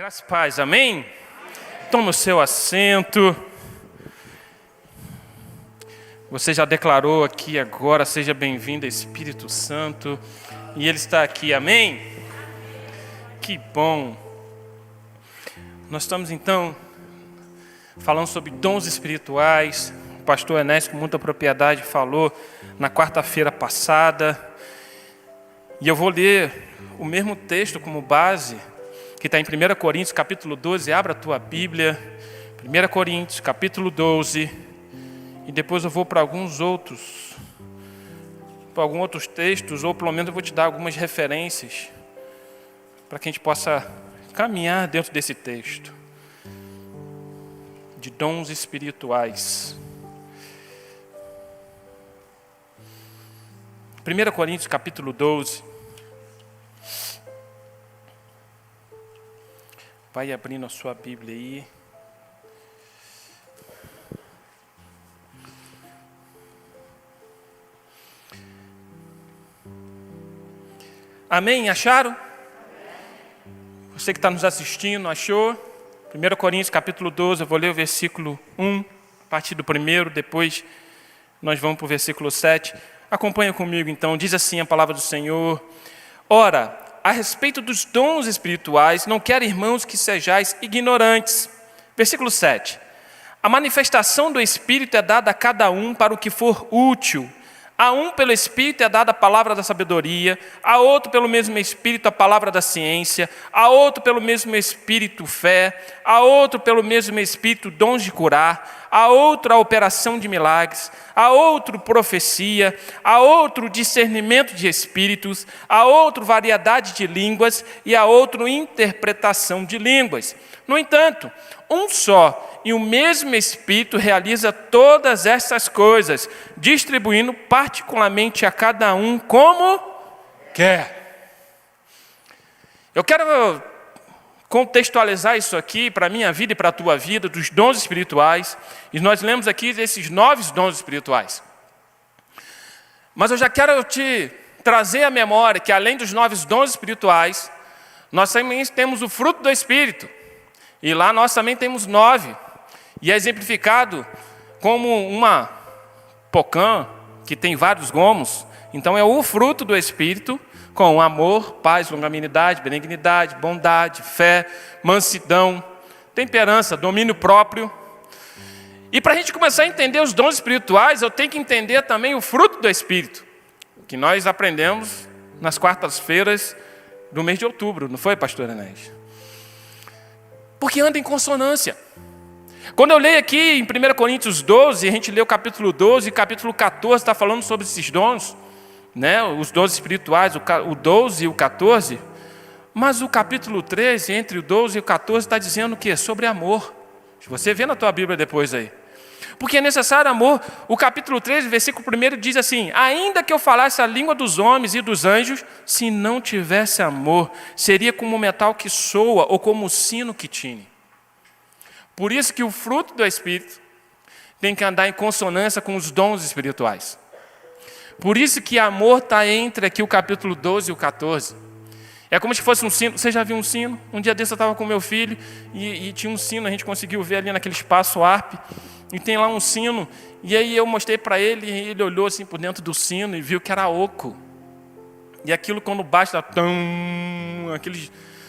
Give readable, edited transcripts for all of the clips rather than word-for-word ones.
Graça e paz, amém? Tome o seu assento. Você já declarou aqui agora, seja bem-vindo, Espírito Santo. E Ele está aqui, amém? Que bom. Nós estamos então falando sobre dons espirituais. O pastor Enéas, com muita propriedade, falou na quarta-feira passada. E eu vou ler o mesmo texto como base, que está em 1 Coríntios, capítulo 12. Abra a tua Bíblia. 1 Coríntios, capítulo 12. E depois eu vou para alguns outros textos, ou pelo menos eu vou te dar algumas referências, para que a gente possa caminhar dentro desse texto. De dons espirituais. 1 Coríntios, capítulo 12. Vai abrindo a sua Bíblia aí. Amém? Acharam? Você que está nos assistindo, achou? 1 Coríntios, capítulo 12, eu vou ler o versículo 1, a partir do primeiro, depois nós vamos para o versículo 7. Acompanha comigo, então. Diz assim a palavra do Senhor. Ora, a respeito dos dons espirituais, não quero, irmãos, que sejais ignorantes. Versículo 7. A manifestação do Espírito é dada a cada um para o que for útil. A um pelo Espírito é dada a palavra da sabedoria, a outro pelo mesmo Espírito a palavra da ciência, a outro pelo mesmo Espírito fé, a outro pelo mesmo Espírito dons de curar, a outro a operação de milagres, a outro profecia, a outro discernimento de espíritos, a outro variedade de línguas e a outro interpretação de línguas. No entanto, um só e o mesmo Espírito realiza todas essas coisas, distribuindo particularmente a cada um como quer. Eu quero contextualizar isso aqui para a minha vida e para a tua vida, dos dons espirituais. E nós lemos aqui esses 9 dons espirituais. Mas eu já quero te trazer à memória que, além dos 9 dons espirituais, nós também temos o fruto do Espírito. E lá nós também temos 9. E é exemplificado como uma pocã, que tem vários gomos. Então é o fruto do Espírito, com amor, paz, longanimidade, benignidade, bondade, fé, mansidão, temperança, domínio próprio. E para a gente começar a entender os dons espirituais, eu tenho que entender também o fruto do Espírito, que nós aprendemos nas quartas-feiras do mês de outubro, não foi, pastor Enéas? Porque anda em consonância. Quando eu leio aqui em 1 Coríntios 12, a gente lê o capítulo 12 e capítulo 14 está falando sobre esses dons, né? Os dons espirituais, o 12 e o 14. Mas o capítulo 13, entre o 12 e o 14, está dizendo o quê? Sobre amor. Você vê na tua Bíblia depois aí. Porque é necessário amor. O capítulo 13, versículo 1 diz assim: ainda que eu falasse a língua dos homens e dos anjos, se não tivesse amor, seria como o metal que soa ou como o sino que tine. Por isso que o fruto do Espírito tem que andar em consonância com os dons espirituais. Por isso que amor está entre aqui o capítulo 12 e o 14. É como se fosse um sino. Você já viu um sino? Um dia desse eu estava com meu filho e tinha um sino, a gente conseguiu ver ali naquele espaço ARP, e tem lá um sino, e aí eu mostrei para ele, e ele olhou assim por dentro do sino e viu que era oco. E aquilo quando bate, dá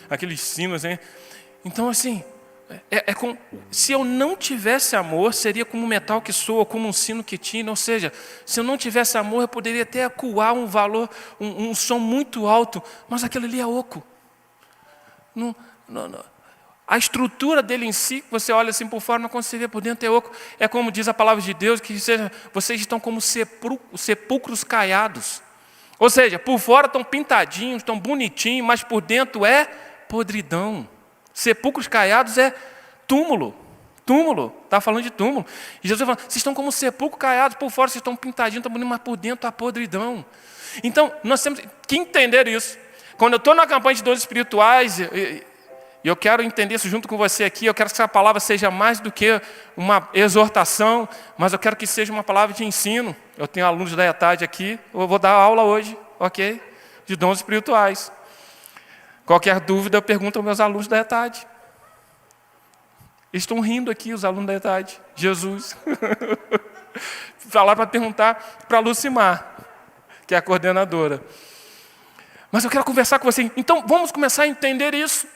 aqueles sinos, hein? Então assim, se eu não tivesse amor, seria como um metal que soa, como um sino que tine. Ou seja, se eu não tivesse amor, eu poderia até ecoar um valor, um som muito alto, mas aquilo ali é oco. A estrutura dele em si, você olha assim por fora, não consegue ver por dentro, é oco. É como diz a palavra de Deus, que vocês estão como sepulcros caiados. Ou seja, por fora estão pintadinhos, estão bonitinhos, mas por dentro é podridão. Sepulcros caiados é túmulo. Túmulo, está falando de túmulo. E Jesus fala, vocês estão como sepulcro caiados, por fora vocês estão pintadinhos, estão bonitos, mas por dentro há podridão. Então, nós temos que entender isso. Quando eu estou na campanha de dons espirituais, e eu quero entender isso junto com você aqui, eu quero que essa palavra seja mais do que uma exortação, mas eu quero que seja uma palavra de ensino. Eu tenho alunos da ETAD aqui, eu vou dar aula hoje, ok? De dons espirituais. Qualquer dúvida, eu pergunto aos meus alunos da ETAD. Eles estão rindo aqui, os alunos da idade. Jesus. Falar para perguntar para a Lucimar, que é a coordenadora. Mas eu quero conversar com você. Então, vamos começar a entender isso.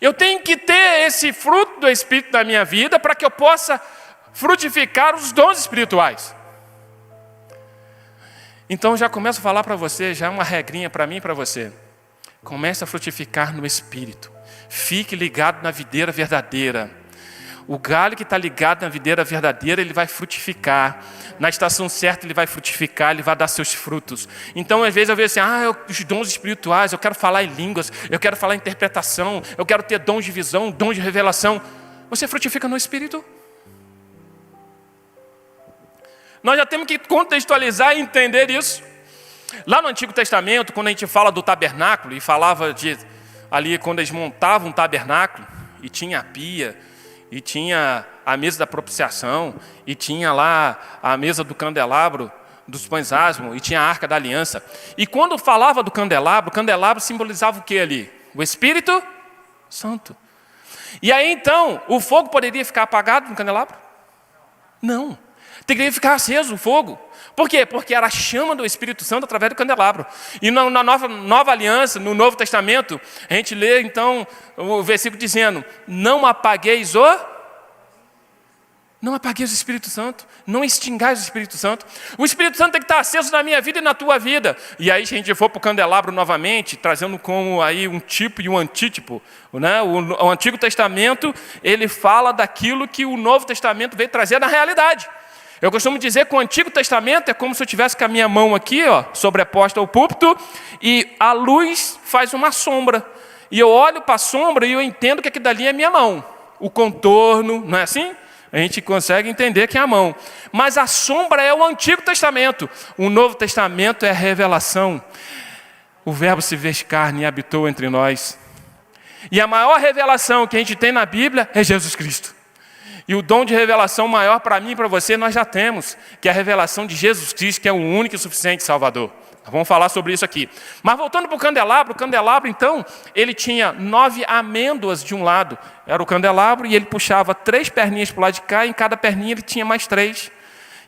Eu tenho que ter esse fruto do Espírito na minha vida para que eu possa frutificar os dons espirituais. Então, eu já começo a falar para você, já uma regrinha para mim e para você. Comece a frutificar no Espírito. Fique ligado na videira verdadeira. O galho que está ligado na videira verdadeira, ele vai frutificar. Na estação certa, ele vai frutificar, ele vai dar seus frutos. Então, às vezes, eu vejo assim, os dons espirituais, eu quero falar em línguas, eu quero falar em interpretação, eu quero ter dons de visão, dons de revelação. Você frutifica no Espírito? Nós já temos que contextualizar e entender isso. Lá no Antigo Testamento, quando a gente fala do tabernáculo, e falava de ali quando eles montavam um tabernáculo, e tinha a pia, e tinha a mesa da propiciação, e tinha lá a mesa do candelabro, dos pães asmos, e tinha a arca da aliança. E quando falava do candelabro, o candelabro simbolizava o que ali? O Espírito Santo. E aí então, o fogo poderia ficar apagado no candelabro? Não. Teria que ficar aceso o fogo. Por quê? Porque era a chama do Espírito Santo através do candelabro. E na nova aliança, no Novo Testamento, a gente lê então o versículo dizendo: não apagueis o Espírito Santo, não extingais o Espírito Santo. O Espírito Santo tem que estar aceso na minha vida e na tua vida. E aí, se a gente for para o candelabro novamente, trazendo como aí um tipo e um antítipo, né? O Antigo Testamento, ele fala daquilo que o Novo Testamento veio trazer na realidade. Eu costumo dizer que o Antigo Testamento é como se eu tivesse com a minha mão aqui, sobreposta ao púlpito, e a luz faz uma sombra. E eu olho para a sombra e eu entendo que aquilo dali é minha mão. O contorno, não é assim? A gente consegue entender que é a mão. Mas a sombra é o Antigo Testamento. O Novo Testamento é a revelação. O Verbo se fez carne e habitou entre nós. E a maior revelação que a gente tem na Bíblia é Jesus Cristo. E o dom de revelação maior para mim e para você nós já temos, que é a revelação de Jesus Cristo, que é o único e suficiente Salvador. Vamos falar sobre isso aqui. Mas voltando para o candelabro, então, ele tinha 9 amêndoas de um lado. Era o candelabro e ele puxava 3 perninhas para o lado de cá, e em cada perninha ele tinha mais 3.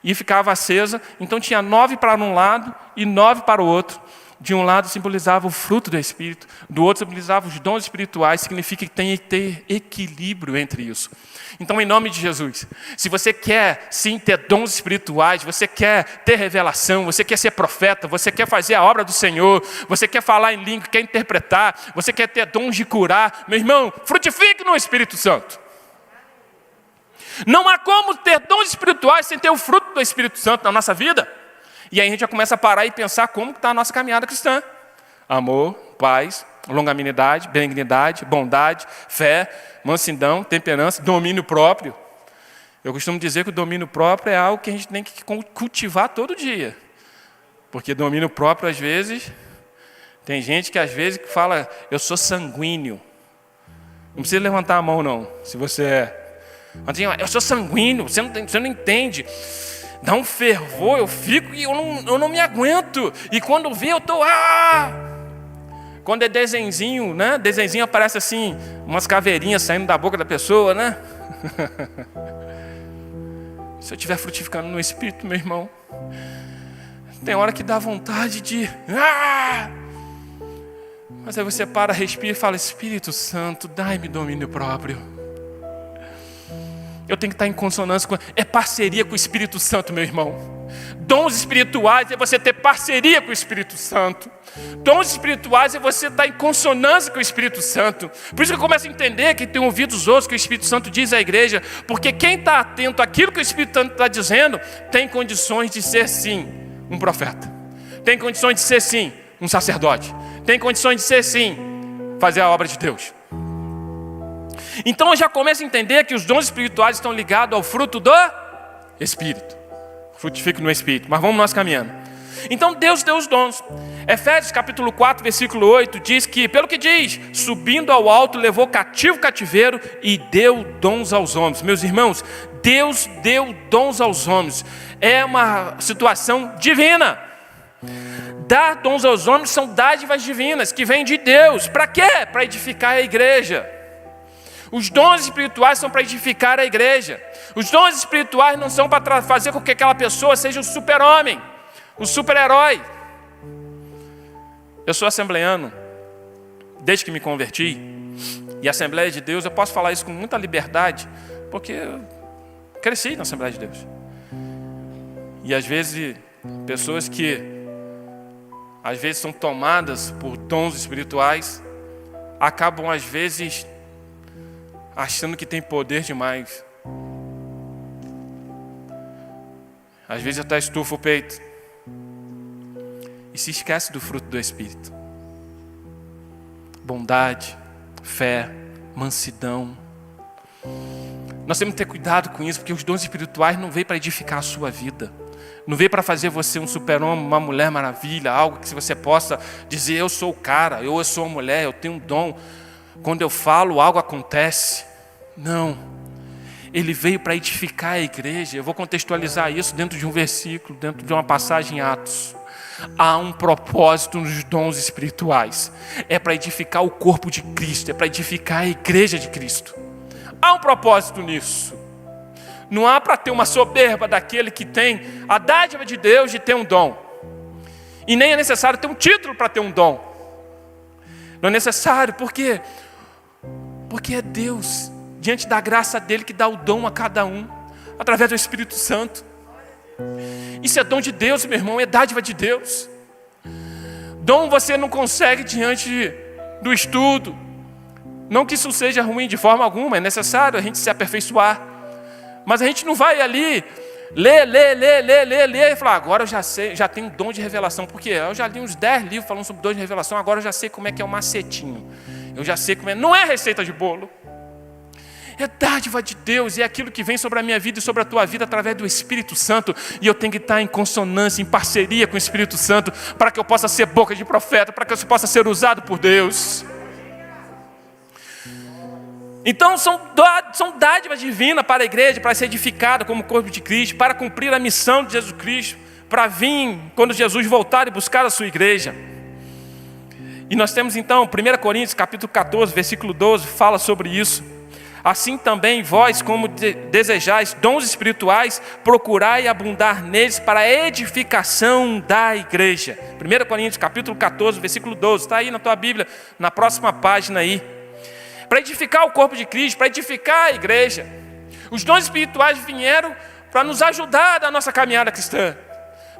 E ficava acesa. Então tinha 9 para um lado e 9 para o outro. De um lado simbolizava o fruto do Espírito, do outro simbolizava os dons espirituais, significa que tem que ter equilíbrio entre isso. Então, em nome de Jesus, se você quer sim ter dons espirituais, você quer ter revelação, você quer ser profeta, você quer fazer a obra do Senhor, você quer falar em língua, quer interpretar, você quer ter dons de curar, meu irmão, frutifique no Espírito Santo. Não há como ter dons espirituais sem ter o fruto do Espírito Santo na nossa vida. E aí a gente já começa a parar e pensar como está a nossa caminhada cristã. Amor, paz, longanimidade, benignidade, bondade, fé, mansidão, temperança, domínio próprio. Eu costumo dizer que o domínio próprio é algo que a gente tem que cultivar todo dia. Porque domínio próprio, às vezes, tem gente que às vezes fala, eu sou sanguíneo. Não precisa levantar a mão não, se você é. Mas, eu sou sanguíneo, você não entende. Dá um fervor, eu fico e eu não me aguento. E quando vê, eu estou... Quando é desenzinho, né? Desenzinho aparece assim, umas caveirinhas saindo da boca da pessoa, né? Se eu estiver frutificando no Espírito, meu irmão, tem hora que dá vontade de... Mas aí você para, respira e fala, Espírito Santo, dai-me domínio próprio. Eu tenho que estar em consonância com... É parceria com o Espírito Santo, meu irmão. Dons espirituais é você ter parceria com o Espírito Santo. Dons espirituais é você estar em consonância com o Espírito Santo. Por isso que eu começo a entender que tem ouvidos outros que o Espírito Santo diz à igreja. Porque quem está atento àquilo que o Espírito Santo está dizendo, tem condições de ser sim um profeta. Tem condições de ser sim um sacerdote. Tem condições de ser sim fazer a obra de Deus. Então eu já começo a entender que os dons espirituais estão ligados ao fruto do Espírito. Frutifique no Espírito. Mas vamos nós caminhando. Então Deus deu os dons. Efésios capítulo 4, versículo 8 diz que, pelo que diz, subindo ao alto, levou cativo o cativeiro e deu dons aos homens. Meus irmãos, Deus deu dons aos homens. É uma situação divina. Dar dons aos homens são dádivas divinas que vêm de Deus. Para quê? Para edificar a igreja. Os dons espirituais são para edificar a igreja. Os dons espirituais não são para fazer com que aquela pessoa seja um super-homem, um super-herói. Eu sou assembleiano desde que me converti. E a Assembleia de Deus, eu posso falar isso com muita liberdade, porque eu cresci na Assembleia de Deus. E às vezes, pessoas que às vezes são tomadas por dons espirituais, acabam às vezes achando que tem poder demais. Às vezes até estufa o peito e se esquece do fruto do Espírito. Bondade, fé, mansidão. Nós temos que ter cuidado com isso, porque os dons espirituais não veio para edificar a sua vida. Não veio para fazer você um super-homem, uma mulher maravilha, algo que você possa dizer, eu sou o cara, eu sou a mulher, eu tenho um dom. Quando eu falo, algo acontece. Não. Ele veio para edificar a igreja. Eu vou contextualizar isso dentro de um versículo, dentro de uma passagem em Atos. Há um propósito nos dons espirituais. É para edificar o corpo de Cristo, é para edificar a igreja de Cristo. Há um propósito nisso. Não há para ter uma soberba daquele que tem a dádiva de Deus de ter um dom. E nem é necessário ter um título para ter um dom. Não é necessário, por quê? Porque é Deus, diante da graça dele, que dá o dom a cada um, através do Espírito Santo. Isso é dom de Deus, meu irmão, é dádiva de Deus. Dom você não consegue diante do estudo. Não que isso seja ruim de forma alguma, é necessário a gente se aperfeiçoar. Mas a gente não vai ali ler e falar, agora eu já sei, já tenho dom de revelação. Por quê? Eu já li uns 10 livros falando sobre dom de revelação, agora eu já sei como é que é o macetinho. Eu já sei como é. Não é receita de bolo. É dádiva de Deus, é aquilo que vem sobre a minha vida e sobre a tua vida através do Espírito Santo. E eu tenho que estar em consonância, em parceria com o Espírito Santo, para que eu possa ser boca de profeta, para que eu possa ser usado por Deus. Então são dádivas divinas para a igreja, para ser edificada como corpo de Cristo, para cumprir a missão de Jesus Cristo, para vir quando Jesus voltar e buscar a sua igreja. E nós temos então 1 Coríntios capítulo 14, versículo 12, fala sobre isso. Assim também vós, como desejais dons espirituais, procurai abundar neles para a edificação da igreja. 1 Coríntios capítulo 14, versículo 12, está aí na tua Bíblia, na próxima página aí. Para edificar o corpo de Cristo, para edificar a igreja. Os dons espirituais vieram para nos ajudar na nossa caminhada cristã,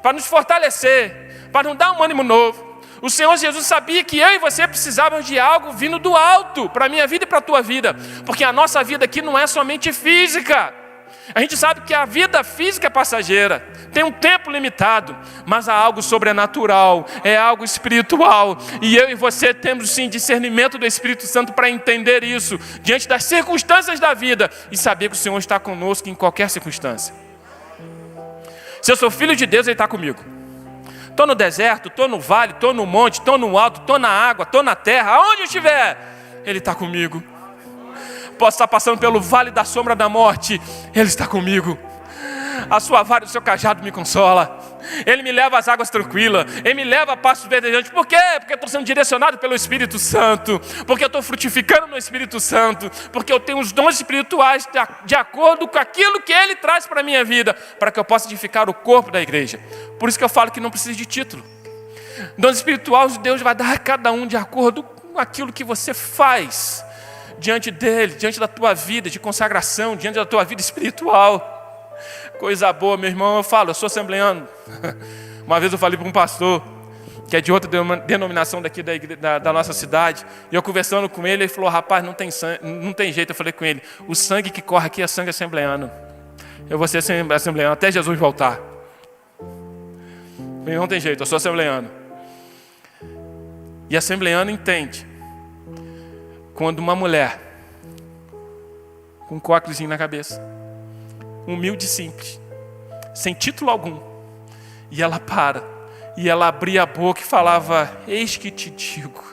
para nos fortalecer, para nos dar um ânimo novo. O Senhor Jesus sabia que eu e você precisávamos de algo vindo do alto, para a minha vida e para a tua vida, porque a nossa vida aqui não é somente física. A gente sabe que a vida física é passageira, tem um tempo limitado, mas há algo sobrenatural, é algo espiritual. E eu e você temos sim discernimento do Espírito Santo para entender isso, diante das circunstâncias da vida, e saber que o Senhor está conosco em qualquer circunstância. Se eu sou filho de Deus, Ele está comigo. Estou no deserto, estou no vale, estou no monte, estou no alto, estou na água, estou na terra, aonde eu estiver, Ele está comigo. Posso estar passando pelo vale da sombra da morte, Ele está comigo. A sua vara e o seu cajado me consola. Ele me leva às águas tranquilas, Ele me leva a pastos verdejantes. Por quê? Porque eu estou sendo direcionado pelo Espírito Santo, porque eu estou frutificando no Espírito Santo, porque eu tenho os dons espirituais de acordo com aquilo que Ele traz para a minha vida, para que eu possa edificar o corpo da igreja. Por isso que eu falo que não precisa de título. Dons espirituais Deus vai dar a cada um de acordo com aquilo que você faz diante dele, diante da tua vida de consagração, diante da tua vida espiritual. Coisa boa, meu irmão. Eu sou assembleiano. Uma vez eu falei para um pastor que é de outra denominação daqui da nossa cidade, e eu conversando com ele, ele falou, rapaz, não tem jeito. Eu falei com ele, o sangue que corre aqui é sangue assembleiano. Eu vou ser assembleiano até Jesus voltar. Não tem jeito, eu sou assembleiano. E assembleiano entende quando uma mulher com um cócclisinho na cabeça, humilde e simples, sem título algum, e ela para, e ela abria a boca e falava, eis que te digo.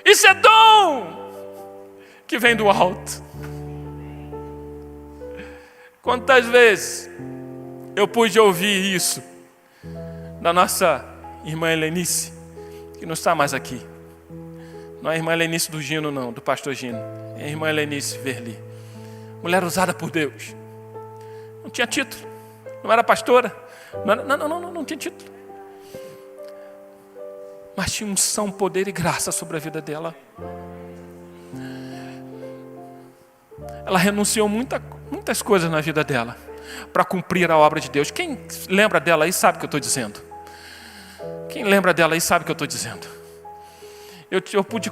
Isso é dom que vem do alto. Quantas vezes eu pude ouvir isso da nossa irmã Helenice, que não está mais aqui. Não é a irmã Helenice do Gino, não, do pastor Gino. É a irmã Helenice Verli. Mulher usada por Deus. Não tinha título. Não era pastora. Não tinha título. Mas tinha unção, poder e graça sobre a vida dela. Ela renunciou muitas coisas na vida dela para cumprir a obra de Deus. Quem lembra dela aí sabe o que eu estou dizendo. Quem lembra dela aí sabe o que eu estou dizendo. Eu pude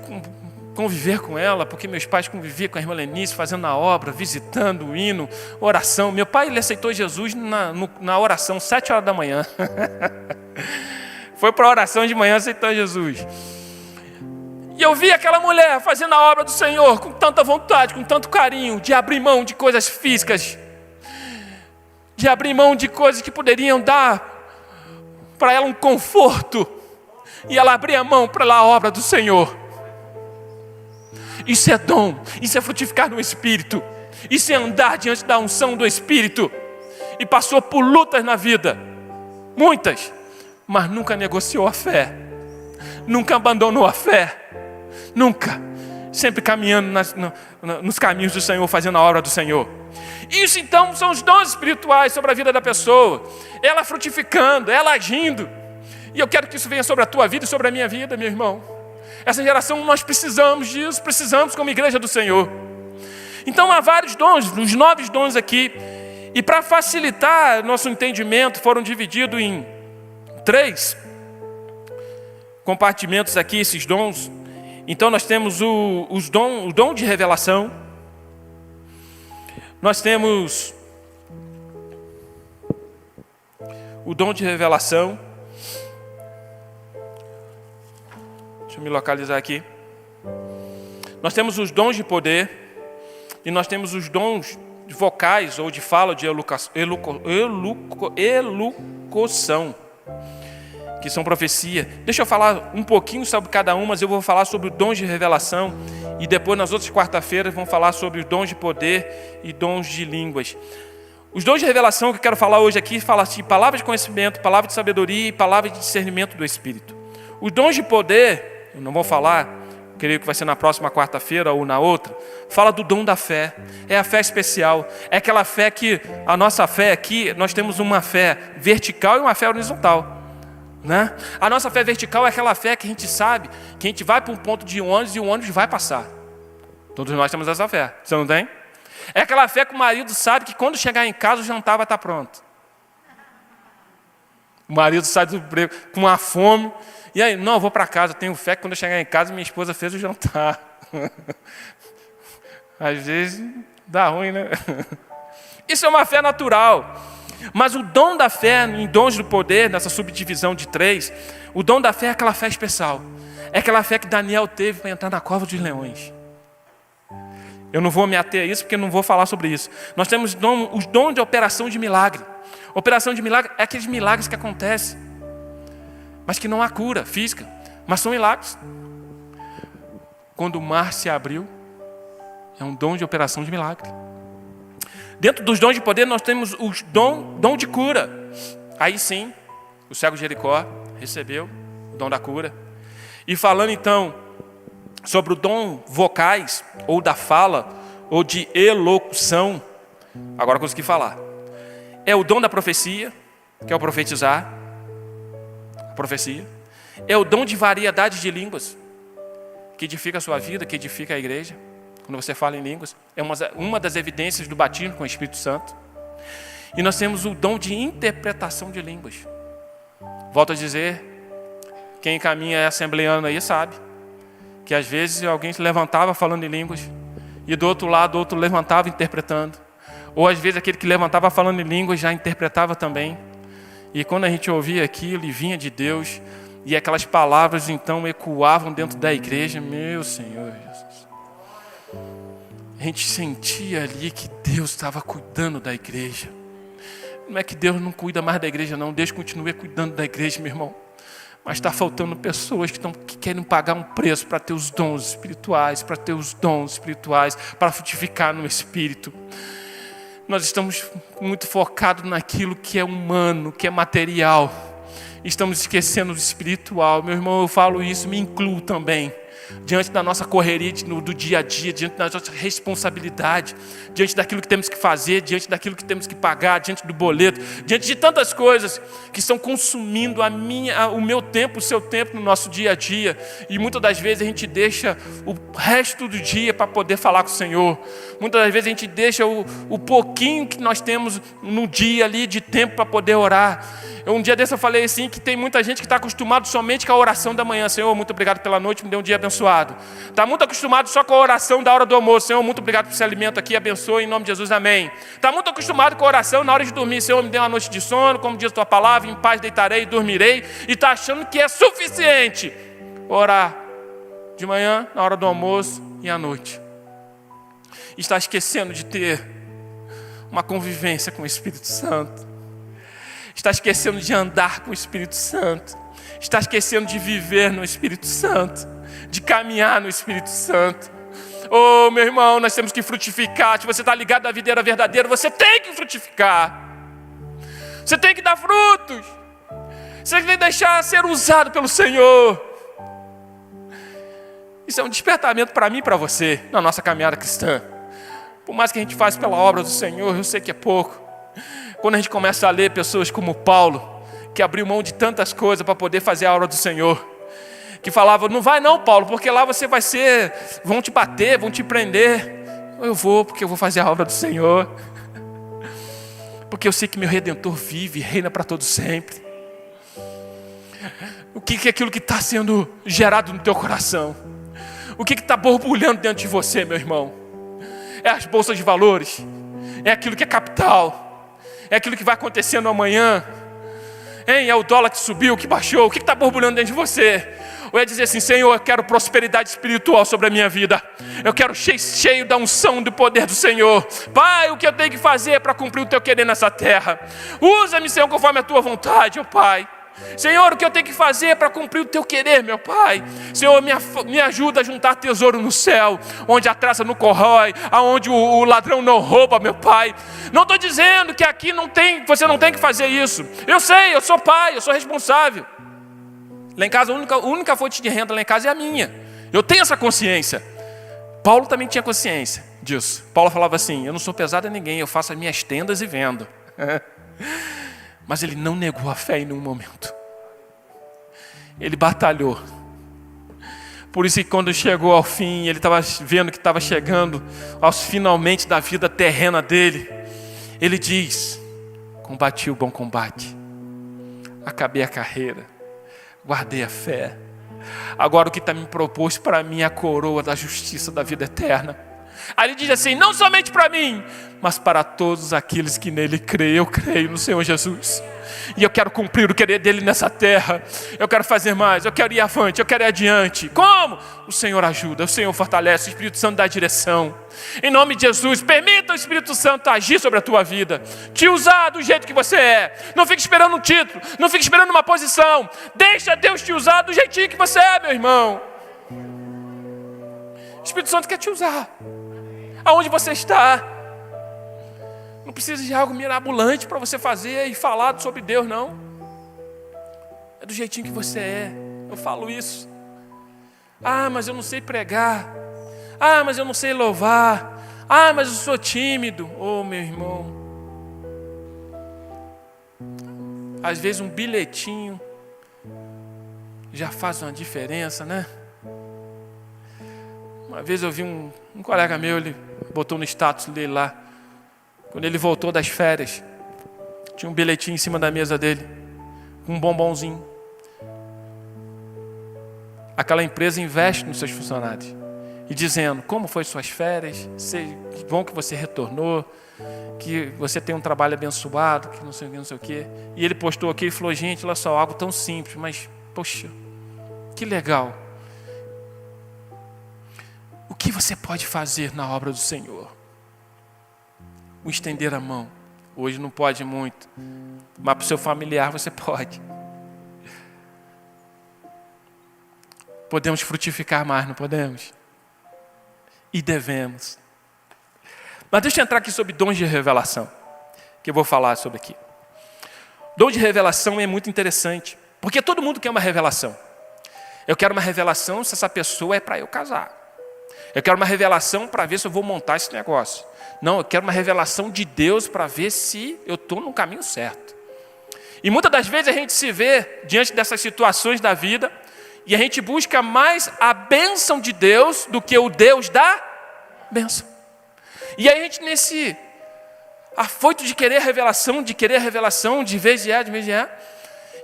conviver com ela, porque meus pais conviviam com a irmã Lenice, fazendo a obra, visitando, o hino, oração. Meu pai, ele aceitou Jesus na oração, 7 horas da manhã. Foi para a oração de manhã, aceitou Jesus. E eu vi aquela mulher fazendo a obra do Senhor com tanta vontade, com tanto carinho, de abrir mão de coisas físicas, de abrir mão de coisas que poderiam dar para ela um conforto, e ela abria mão para a obra do Senhor. Isso é dom, isso é frutificar no Espírito, isso é andar diante da unção do Espírito. E passou por lutas na vida, muitas, mas nunca negociou a fé, nunca abandonou a fé, nunca, sempre caminhando nos caminhos do Senhor, fazendo a obra do Senhor. Isso então são os dons espirituais sobre a vida da pessoa, ela frutificando, ela agindo. E eu quero que isso venha sobre a tua vida e sobre a minha vida, meu irmão. Essa geração, nós precisamos disso, precisamos como igreja do Senhor. Então há vários dons, os 9 dons aqui. E para facilitar nosso entendimento, foram divididos em 3 compartimentos aqui, esses dons. Então nós temos o dom de revelação. Nós temos o dom de revelação. Deixa eu me localizar aqui. Nós temos os dons de poder. E nós temos os dons vocais ou de fala, de elocução, que são profecia. Deixa eu falar um pouquinho sobre cada um, mas eu vou falar sobre os dons de revelação. E depois, nas outras quarta-feiras, vamos falar sobre os dons de poder e dons de línguas. Os dons de revelação que eu quero falar hoje aqui, fala assim, palavra de conhecimento, palavra de sabedoria e palavra de discernimento do Espírito. Os dons de poder, eu não vou falar, creio que vai ser na próxima quarta-feira ou na outra, fala do dom da fé. É a fé especial. É aquela fé que, a nossa fé aqui, nós temos uma fé vertical e uma fé horizontal. Né? A nossa fé vertical é aquela fé que a gente sabe que a gente vai para um ponto de ônibus e o ônibus vai passar. Todos nós temos essa fé. Você não tem? É aquela fé que o marido sabe que quando chegar em casa o jantar vai estar pronto. O marido sai do emprego com uma fome. E aí, não, eu vou para casa, eu tenho fé que quando eu chegar em casa minha esposa fez o jantar. Às vezes dá ruim, né? Isso é uma fé natural. Mas o dom da fé, em dons do poder, nessa subdivisão de 3, o dom da fé é aquela fé especial. É aquela fé que Daniel teve para entrar na cova dos leões. Eu não vou me ater a isso porque eu não vou falar sobre isso. Nós temos os dons de operação de milagre. Operação de milagre é aqueles milagres que acontecem, mas que não há cura física, mas são milagres. Quando o mar se abriu, é um dom de operação de milagre. Dentro dos dons de poder, nós temos o dom de cura. Aí sim, o cego de Jericó recebeu o dom da cura. E falando então sobre o dom vocais, ou da fala, ou de elocução, agora eu consegui falar. É o dom da profecia, que é o profetizar. A profecia. É o dom de variedade de línguas, que edifica a sua vida, que edifica a igreja. Quando você fala em línguas, é uma das evidências do batismo com o Espírito Santo. E nós temos o dom de interpretação de línguas. Volto a dizer, quem caminha é assembleano aí sabe, que às vezes alguém se levantava falando em línguas, e do outro lado, outro levantava interpretando. Ou às vezes aquele que levantava falando em línguas já interpretava também. E quando a gente ouvia aquilo e vinha de Deus, e aquelas palavras então ecoavam dentro da igreja, meu Senhor Jesus. A gente sentia ali que Deus estava cuidando da igreja. Não é que Deus não cuida mais da igreja, não. Deus continua cuidando da igreja, meu irmão. Mas está faltando pessoas que querem pagar um preço para ter os dons espirituais, para frutificar no Espírito. Nós estamos muito focados naquilo que é humano, que é material. Estamos esquecendo do espiritual. Meu irmão, eu falo isso, me incluo também. diante da nossa correria do dia a dia, diante da nossa responsabilidade, diante daquilo que temos que fazer, diante daquilo que temos que pagar, diante do boleto, diante de tantas coisas que estão consumindo o meu tempo, o seu tempo no nosso dia a dia. E muitas das vezes a gente deixa o resto do dia para poder falar com o Senhor. Muitas das vezes a gente deixa o pouquinho que nós temos no dia ali de tempo para poder orar. Um dia desse eu falei assim, que tem muita gente que está acostumado somente com a oração da manhã. Senhor, muito obrigado pela noite, me dê um dia abençoado. Está muito acostumado só com a oração da hora do almoço. Senhor, muito obrigado por esse alimento aqui, abençoe em nome de Jesus, amém. Está muito acostumado com a oração na hora de dormir. Senhor, me dê uma noite de sono, como diz a tua palavra, em paz deitarei e dormirei. E está achando que é suficiente orar de manhã, na hora do almoço e à noite. E está esquecendo de ter uma convivência com o Espírito Santo. Está esquecendo de andar com o Espírito Santo. Está esquecendo de viver no Espírito Santo. De caminhar no Espírito Santo. Oh, meu irmão, nós temos que frutificar. Se você está ligado à videira verdadeira, você tem que frutificar. Você tem que dar frutos. Você tem que deixar ser usado pelo Senhor. Isso é um despertamento para mim e para você, na nossa caminhada cristã. Por mais que a gente faça pela obra do Senhor, eu sei que é pouco. Quando a gente começa a ler pessoas como Paulo, que abriu mão de tantas coisas para poder fazer a obra do Senhor, que falava, não vai não, Paulo, porque lá você vai ser, vão te bater, vão te prender. Eu vou, porque eu vou fazer a obra do Senhor. Porque eu sei que meu Redentor vive e reina para todo sempre. O que é aquilo que está sendo gerado no teu coração? O que está borbulhando dentro de você, meu irmão? É as bolsas de valores? É aquilo que é capital? É aquilo que vai acontecendo amanhã? É o dólar que subiu, que baixou? O que está borbulhando dentro de você? Ou é dizer assim, Senhor, eu quero prosperidade espiritual sobre a minha vida. Eu quero cheio da unção do poder do Senhor. Pai, o que eu tenho que fazer para cumprir o teu querer nessa terra? Usa-me, Senhor, conforme a tua vontade, ó Pai. Senhor, o que eu tenho que fazer para cumprir o teu querer, meu Pai? Senhor, me ajuda a juntar tesouro no céu, onde a traça não corrói, aonde o ladrão não rouba, meu Pai. Não estou dizendo que aqui você não tem que fazer isso. Eu sei, eu sou pai, eu sou responsável. Lá em casa, a única fonte de renda lá em casa é a minha. Eu tenho essa consciência. Paulo também tinha consciência disso. Paulo falava assim, eu não sou pesado a ninguém, eu faço as minhas tendas e vendo. Mas ele não negou a fé em nenhum momento. Ele batalhou. Por isso que quando chegou ao fim, ele estava vendo que estava chegando aos finalmente da vida terrena dele. Ele diz, combati o bom combate. Acabei a carreira. Guardei a fé. Agora o que está me proposto para mim é a coroa da justiça da vida eterna. Aí ele diz assim, não somente para mim, mas para todos aqueles que nele creem. Eu creio no Senhor Jesus. E eu quero cumprir o querer dele nessa terra. Eu quero fazer mais, eu quero ir avante, eu quero ir adiante. Como? O Senhor ajuda, o Senhor fortalece, o Espírito Santo dá direção. Em nome de Jesus, permita o Espírito Santo agir sobre a tua vida. Te usar do jeito que você é. Não fique esperando um título, não fique esperando uma posição. Deixa Deus te usar do jeitinho que você é, meu irmão. O Espírito Santo quer te usar. Aonde você está. Não precisa de algo mirabolante para você fazer e falar sobre Deus, não. É do jeitinho que você é. Eu falo isso. Ah, mas eu não sei pregar. Ah, mas eu não sei louvar. Ah, mas eu sou tímido. Oh, meu irmão. Às vezes um bilhetinho já faz uma diferença, né? Uma vez eu vi um colega meu, ele botou no status dele lá. Quando ele voltou das férias, tinha um bilhetinho em cima da mesa dele, com um bombonzinho. Aquela empresa investe nos seus funcionários. E dizendo, como foi suas férias, que bom que você retornou, que você tem um trabalho abençoado, que não sei o que, não sei o que. E ele postou aqui e falou, gente, olha só, algo tão simples, mas, poxa, que legal. O que você pode fazer na obra do Senhor? O estender a mão. Hoje não pode muito, mas para o seu familiar você pode. Podemos frutificar mais, não podemos? E devemos. Mas deixa eu entrar aqui sobre dons de revelação, que eu vou falar sobre aqui. Dom de revelação é muito interessante, porque todo mundo quer uma revelação. Eu quero uma revelação se essa pessoa é para eu casar. Eu quero uma revelação para ver se eu vou montar esse negócio. Não, eu quero uma revelação de Deus para ver se eu estou no caminho certo. E muitas das vezes a gente se vê diante dessas situações da vida e a gente busca mais a bênção de Deus do que o Deus da bênção. E aí a gente nesse afoito de querer revelação, de vez e é.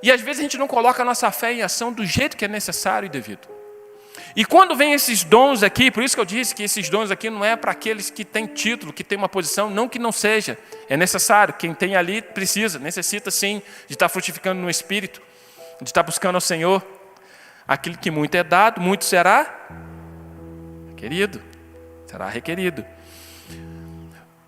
E às vezes a gente não coloca a nossa fé em ação do jeito que é necessário e devido. E quando vem esses dons aqui, por isso que eu disse que esses dons aqui não é para aqueles que têm título, que têm uma posição, não que não seja. É necessário, quem tem ali precisa, necessita sim de estar frutificando no Espírito, de estar buscando ao Senhor. Aquilo que muito é dado, muito será requerido. Será requerido.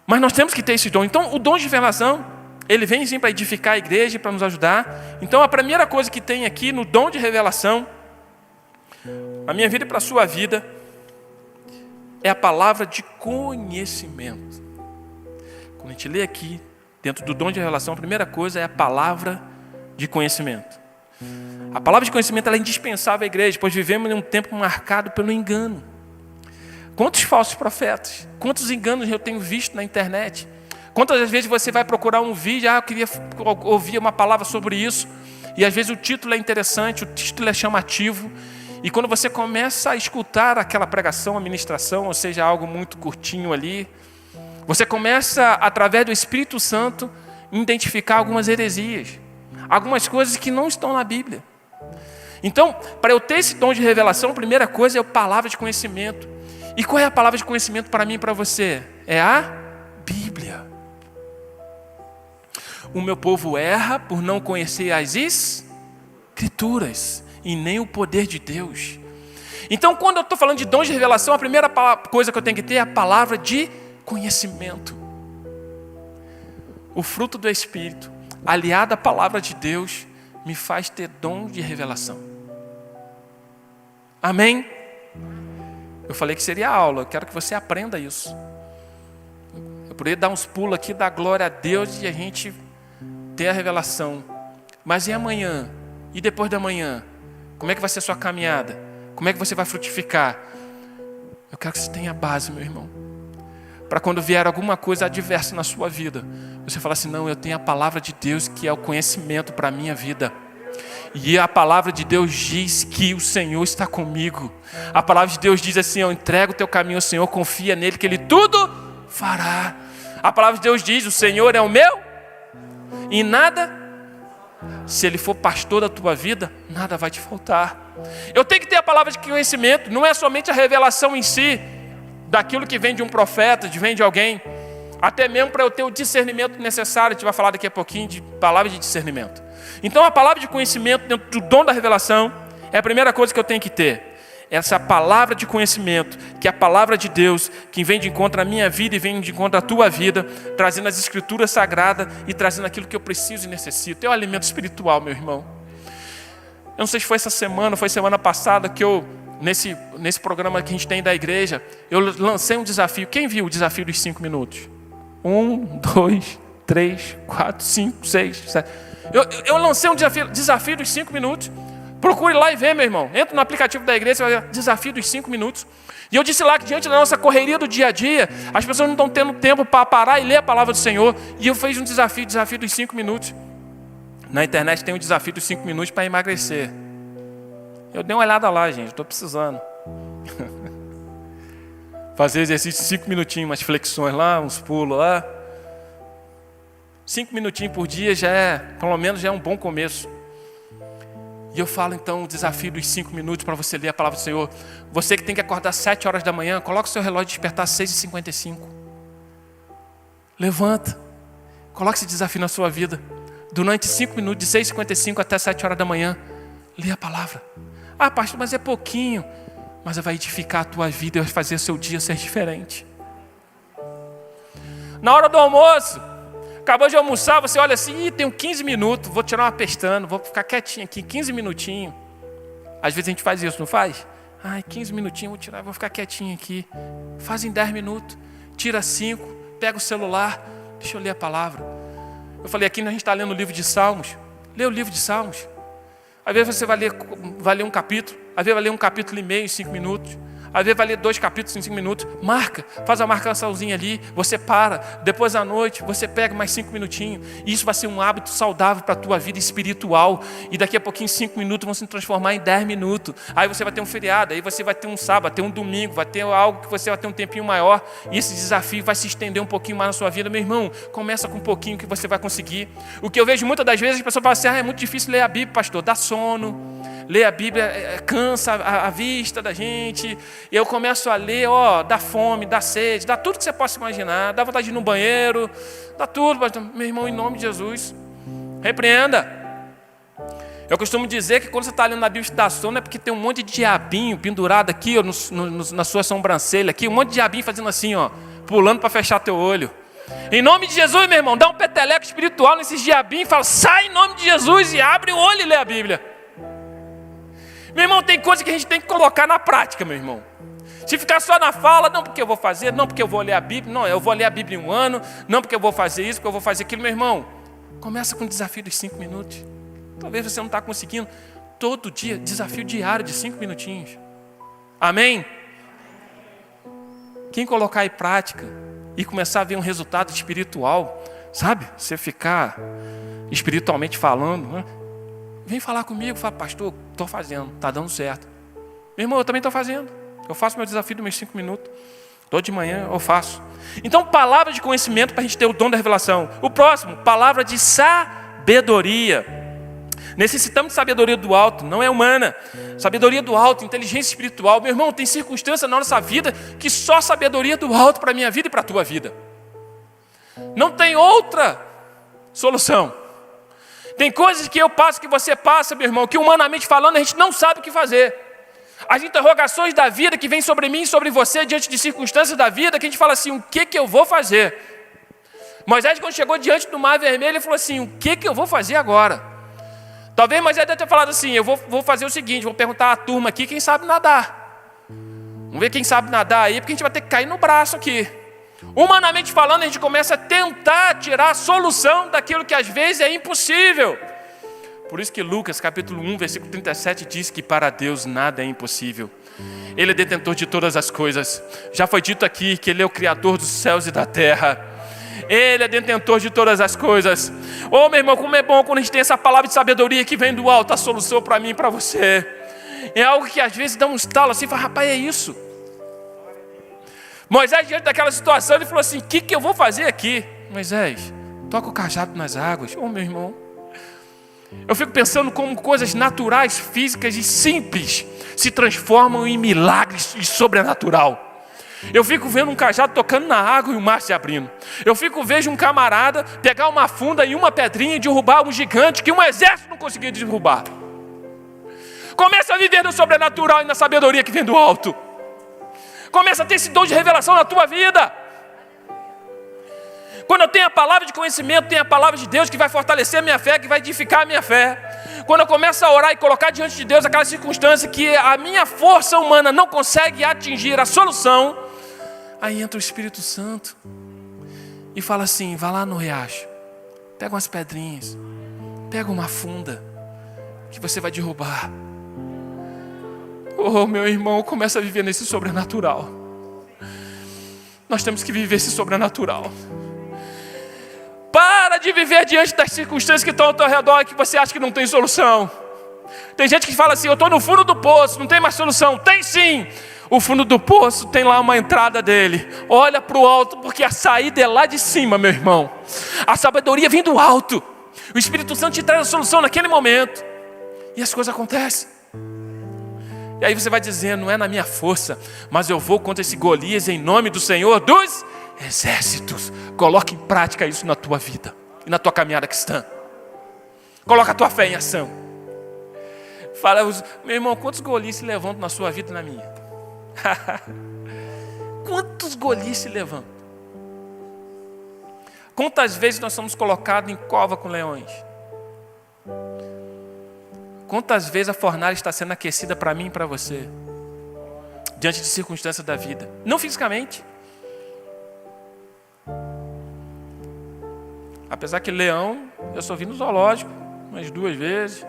Mas nós temos que ter esse dom. Então o dom de revelação, ele vem sim para edificar a igreja, para nos ajudar. Então a primeira coisa que tem aqui no dom de revelação, a minha vida e para a sua vida, é a palavra de conhecimento. Quando a gente lê aqui, dentro do dom de revelação, a primeira coisa é a palavra de conhecimento. A palavra de conhecimento ela é indispensável à igreja, pois vivemos em um tempo marcado pelo engano. Quantos falsos profetas, quantos enganos eu tenho visto na internet. Quantas vezes você vai procurar um vídeo, eu queria ouvir uma palavra sobre isso, e às vezes o título é interessante, o título é chamativo, e quando você começa a escutar aquela pregação, a ministração, ou seja, algo muito curtinho ali, você começa, através do Espírito Santo, a identificar algumas heresias, algumas coisas que não estão na Bíblia. Então, para eu ter esse dom de revelação, a primeira coisa é a palavra de conhecimento. E qual é a palavra de conhecimento para mim e para você? É a Bíblia. O meu povo erra por não conhecer as Escrituras e nem o poder de Deus. Então, quando eu estou falando de dons de revelação, a primeira coisa que eu tenho que ter é a palavra de conhecimento. O fruto do Espírito, aliado à palavra de Deus, me faz ter dom de revelação. Amém? Eu falei que seria aula, eu quero que você aprenda isso. Eu poderia dar uns pulos aqui, dar glória a Deus e a gente ter a revelação. Mas e amanhã? E depois da manhã? Como é que vai ser a sua caminhada? Como é que você vai frutificar? Eu quero que você tenha base, meu irmão. Para quando vier alguma coisa adversa na sua vida, você fala assim, não, eu tenho a palavra de Deus que é o conhecimento para a minha vida. E a palavra de Deus diz que o Senhor está comigo. A palavra de Deus diz assim, eu entrego o teu caminho ao Senhor, confia nele que ele tudo fará. A palavra de Deus diz, o Senhor é o meu e nada. Se ele for pastor da tua vida, nada vai te faltar. Eu tenho que ter a palavra de conhecimento. Não é somente a revelação em si, daquilo que vem de um profeta, vem de alguém. Até mesmo para eu ter o discernimento necessário. A gente vai falar daqui a pouquinho de palavra de discernimento. Então a palavra de conhecimento dentro do dom da revelação é a primeira coisa que eu tenho que ter. Essa palavra de conhecimento, que é a palavra de Deus, que vem de encontro à minha vida e vem de encontro à tua vida, trazendo as escrituras sagradas e trazendo aquilo que eu preciso e necessito. É o alimento espiritual, meu irmão. Eu não sei se foi essa semana, foi semana passada que eu, nesse programa que a gente tem da igreja, eu lancei um desafio. Quem viu o desafio dos 5 minutos? 1, 2, 3, 4, 5, 6, 7. Eu lancei um desafio dos 5 minutos. Procure lá e vê, meu irmão. Entra no aplicativo da igreja, vai ver desafio dos 5 minutos. E eu disse lá que diante da nossa correria do dia a dia, as pessoas não estão tendo tempo para parar e ler a palavra do Senhor. E eu fiz um desafio dos 5 minutos. Na internet tem um desafio dos 5 minutos para emagrecer. Eu dei uma olhada lá, gente, estou precisando. Fazer exercício 5 minutinhos, umas flexões lá, uns pulos lá. 5 minutinhos por dia já é, pelo menos já é um bom começo. E eu falo então o desafio dos 5 minutos para você ler a palavra do Senhor. Você que tem que acordar 7 horas da manhã, coloca o seu relógio de despertar às 6h55. Levanta. Coloque esse desafio na sua vida. Durante 5 minutos, de 6h55 até 7 horas da manhã, lê a palavra. Ah, pastor, mas é pouquinho. Mas vai edificar a tua vida e vai fazer o seu dia ser diferente. Na hora do almoço, acabou de almoçar, você olha assim, tenho 15 minutos, vou tirar uma pestana, vou ficar quietinho aqui, 15 minutinhos. Às vezes a gente faz isso, não faz? 15 minutinhos, vou ficar quietinho aqui. Faz em 10 minutos, tira 5, pega o celular, deixa eu ler a palavra. Eu falei, aqui a gente está lendo o livro de Salmos. Lê o livro de Salmos. Às vezes você vai ler um capítulo, às vezes vai ler um capítulo e meio em 5 minutos. Às vezes vai ler 2 capítulos em 5 minutos. Marca, faz a marcaçãozinha ali. Você para, depois à noite você pega mais 5 minutinhos. E isso vai ser um hábito saudável para a tua vida espiritual. E daqui a pouquinho 5 minutos vão se transformar em 10 minutos. Aí você vai ter um feriado, aí você vai ter um sábado, vai ter um domingo, vai ter algo que você vai ter um tempinho maior. E esse desafio vai se estender um pouquinho mais na sua vida. Meu irmão, começa com um pouquinho que você vai conseguir. O que eu vejo muitas das vezes, as pessoas falam assim: é muito difícil ler a Bíblia, pastor, dá sono. Ler a Bíblia cansa a vista da gente. E eu começo a ler, dá fome, dá sede, dá tudo que você possa imaginar. Dá vontade de ir no banheiro, dá tudo. Meu irmão, em nome de Jesus, repreenda. Eu costumo dizer que quando você está lendo a Bíblia, dá sono, é porque tem um monte de diabinho pendurado aqui, na sua sobrancelha, aqui, um monte de diabinho fazendo assim, pulando para fechar teu olho. Em nome de Jesus, meu irmão, dá um peteleco espiritual nesses diabinhos e fala: sai em nome de Jesus, e abre o olho e lê a Bíblia. Meu irmão, tem coisa que a gente tem que colocar na prática, meu irmão. Se ficar só na fala, não porque eu vou fazer, não porque eu vou ler a Bíblia, não, eu vou ler a Bíblia em um ano, não porque eu vou fazer isso, porque eu vou fazer aquilo, meu irmão. Começa com o desafio dos 5 minutos. Talvez você não está conseguindo. Todo dia, desafio diário de 5 minutinhos. Amém? Quem colocar em prática e começar a ver um resultado espiritual, sabe? Você ficar espiritualmente falando, né? Vem falar comigo, fala: pastor, estou fazendo, está dando certo. Meu irmão, eu também estou fazendo. Eu faço meu desafio dos meus 5 minutos. Todo de manhã eu faço. Então, palavra de conhecimento para a gente ter o dom da revelação. O próximo, palavra de sabedoria. Necessitamos de sabedoria do alto, não é humana. Sabedoria do alto, inteligência espiritual. Meu irmão, tem circunstância na nossa vida que só sabedoria do alto para a minha vida e para a tua vida. Não tem outra solução. Tem coisas que eu passo, que você passa, meu irmão, que humanamente falando a gente não sabe o que fazer. As interrogações da vida que vêm sobre mim e sobre você diante de circunstâncias da vida, que a gente fala assim: o que eu vou fazer? Moisés, quando chegou diante do Mar Vermelho, ele falou assim: o que eu vou fazer agora? Talvez Moisés deve ter falado assim: eu vou fazer o seguinte, vou perguntar à turma aqui quem sabe nadar. Vamos ver quem sabe nadar aí, porque a gente vai ter que cair no braço aqui. Humanamente falando, a gente começa a tentar tirar a solução daquilo que às vezes é impossível. Por isso que Lucas capítulo 1, versículo 37 diz que para Deus nada é impossível. Ele é detentor de todas as coisas. Já foi dito aqui que Ele é o Criador dos céus e da terra. Ele é detentor de todas as coisas. Meu irmão, como é bom quando a gente tem essa palavra de sabedoria que vem do alto, a solução para mim e para você. É algo que às vezes dá um estalo assim, fala: rapaz, é isso. Moisés, diante daquela situação, ele falou assim: o que eu vou fazer aqui? Moisés, toca o cajado nas águas. Meu irmão, eu fico pensando como coisas naturais, físicas e simples se transformam em milagres e sobrenatural. Eu fico vendo um cajado tocando na água e o mar se abrindo. Eu vejo um camarada pegar uma funda e uma pedrinha e derrubar um gigante que um exército não conseguia derrubar. Começa a viver no sobrenatural e na sabedoria que vem do alto. Começa a ter esse dom de revelação na tua vida. Quando eu tenho a palavra de conhecimento, tenho a palavra de Deus que vai fortalecer a minha fé, que vai edificar a minha fé. Quando eu começo a orar e colocar diante de Deus aquela circunstância que a minha força humana não consegue atingir a solução, aí entra o Espírito Santo e fala assim: vai lá no riacho, pega umas pedrinhas, pega uma funda que você vai derrubar. Meu irmão, começa a viver nesse sobrenatural. Nós temos que viver esse sobrenatural. Para de viver diante das circunstâncias que estão ao teu redor e que você acha que não tem solução. Tem gente que fala assim: eu estou no fundo do poço, não tem mais solução. Tem sim. O fundo do poço tem lá uma entrada dele. Olha para o alto, porque a saída é lá de cima, meu irmão. A sabedoria vem do alto. O Espírito Santo te traz a solução naquele momento. E as coisas acontecem. E aí você vai dizer: não é na minha força, mas eu vou contra esse Golias em nome do Senhor dos exércitos. Coloca em prática isso na tua vida e na tua caminhada cristã. Coloca a tua fé em ação. Fala: meu irmão, quantos Golias se levantam na sua vida e na minha? Quantos Golias se levantam? Quantas vezes nós somos colocados em cova com leões? Quantas vezes a fornalha está sendo aquecida para mim e para você? Diante de circunstâncias da vida. Não fisicamente. Apesar que leão, eu só vi no zoológico umas 2 vezes.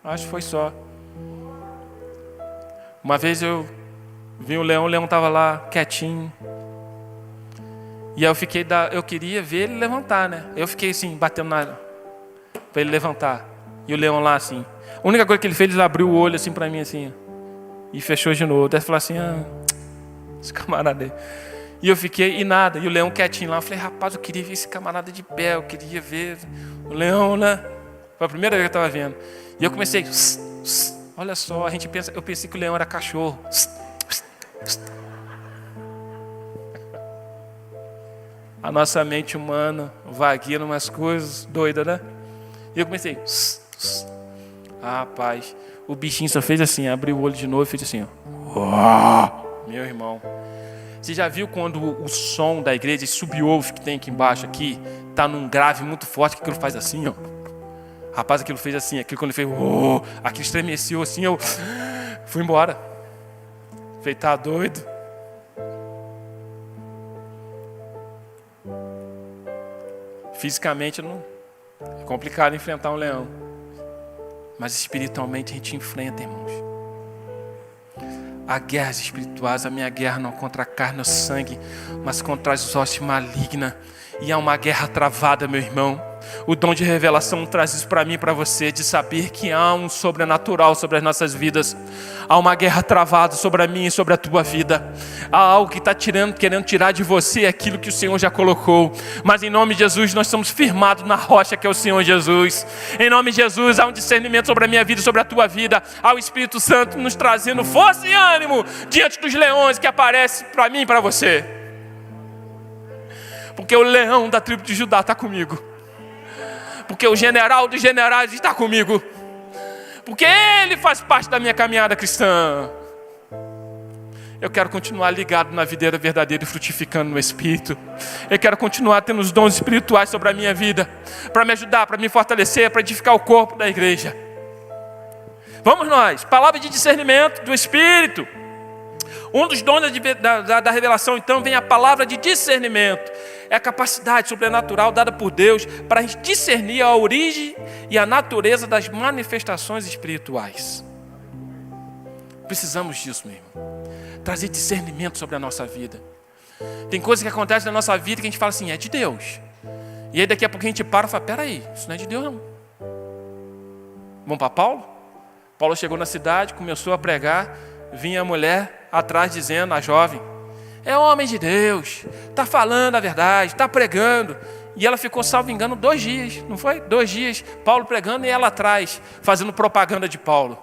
Acho que foi só. Uma vez eu vi o leão estava lá quietinho. E aí eu queria ver ele levantar, né? Eu fiquei assim, batendo para ele levantar. E o leão lá assim. A única coisa que ele fez, ele abriu o olho assim para mim assim. E fechou de novo. Daí falou assim, esse camarada aí. E eu fiquei, e nada. E o leão quietinho lá. Eu falei, rapaz, eu queria ver esse camarada de pé. Eu queria ver o leão, né? Foi a primeira vez que eu estava vendo. E eu comecei, olha só, eu pensei que o leão era cachorro. A nossa mente humana vagueia umas coisas doidas, né? E eu comecei, rapaz, o bichinho só fez assim, abriu o olho de novo e fez assim, ó. Meu irmão, você já viu quando o som da igreja, esse sub-woof que tem aqui embaixo, aqui, tá num grave muito forte, que aquilo faz assim, ó. Rapaz, aquilo fez assim, aquilo quando ele fez, aquilo estremeceu assim, eu fui embora. Falei, tá doido? Fisicamente não é complicado enfrentar um leão, mas espiritualmente a gente enfrenta, irmãos. Há guerras espirituais. A minha guerra não contra a carne ou sangue, mas contra as hostes malignas. E há uma guerra travada, meu irmão. O dom de revelação traz isso para mim e para você, de saber que há um sobrenatural sobre as nossas vidas. Há uma guerra travada sobre a minha e sobre a tua vida. Há algo que está querendo tirar de você aquilo que o Senhor já colocou. Mas em nome de Jesus nós estamos firmados na rocha que é o Senhor Jesus. Em nome de Jesus há um discernimento sobre a minha vida e sobre a tua vida. Há o Espírito Santo nos trazendo força e ânimo diante dos leões que aparecem para mim e para você. Porque o leão da tribo de Judá está comigo. Porque o general dos generais está comigo. Porque ele faz parte da minha caminhada cristã. Eu quero continuar ligado na videira verdadeira e frutificando no Espírito. Eu quero continuar tendo os dons espirituais sobre a minha vida, para me ajudar, para me fortalecer, para edificar o corpo da igreja. Vamos nós, palavra de discernimento do Espírito. Um dos dons da revelação, então, vem a palavra de discernimento. É a capacidade sobrenatural dada por Deus para discernir a origem e a natureza das manifestações espirituais. Precisamos disso, meu irmão. Trazer discernimento sobre a nossa vida. Tem coisas que acontecem na nossa vida que a gente fala assim, é de Deus. E aí daqui a pouco a gente para e fala, peraí, isso não é de Deus não. Vamos para Paulo? Paulo chegou na cidade, começou a pregar, vinha a mulher atrás dizendo, a jovem, é homem de Deus, está falando a verdade, está pregando. E ela ficou, salvo engano, 2 dias, não foi? 2 dias, Paulo pregando e ela atrás, fazendo propaganda de Paulo.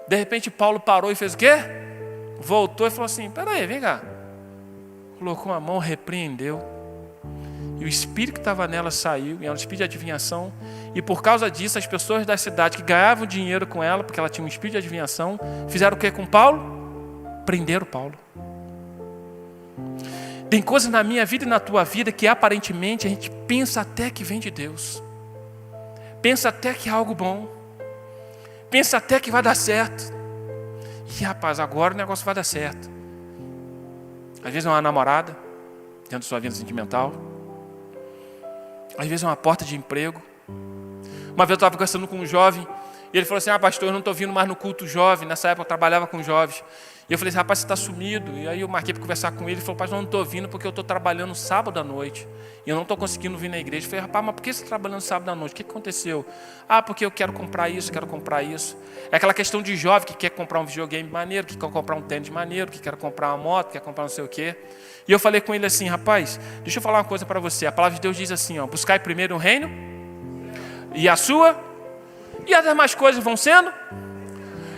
De repente Paulo parou e fez o quê? Voltou e falou assim, peraí, vem cá. Colocou a mão, repreendeu. E o espírito que estava nela saiu, e era um espírito de adivinhação. E por causa disso, as pessoas da cidade que ganhavam dinheiro com ela, porque ela tinha um espírito de adivinhação, fizeram o quê com Paulo? Prenderam Paulo. Tem coisas na minha vida e na tua vida que aparentemente a gente pensa até que vem de Deus. Pensa até que é algo bom. Pensa até que vai dar certo. E rapaz, agora o negócio vai dar certo. Às vezes é uma namorada, dentro da sua vida sentimental. Às vezes é uma porta de emprego. Uma vez eu estava conversando com um jovem, e ele falou assim, pastor, eu não estou vindo mais no culto jovem. Nessa época eu trabalhava com jovens. E eu falei assim, rapaz, você está sumido. E aí eu marquei para conversar com ele. Ele falou, pastor, eu não estou vindo porque eu estou trabalhando sábado à noite. E eu não estou conseguindo vir na igreja. Eu falei, rapaz, mas por que você está trabalhando sábado à noite? O que aconteceu? Porque eu quero comprar isso, quero comprar isso. É aquela questão de jovem que quer comprar um videogame maneiro, que quer comprar um tênis maneiro, que quer comprar uma moto, que quer comprar não sei o quê. E eu falei com ele assim, rapaz, deixa eu falar uma coisa para você. A palavra de Deus diz assim, buscai primeiro o reino e a sua, e as demais coisas vão sendo.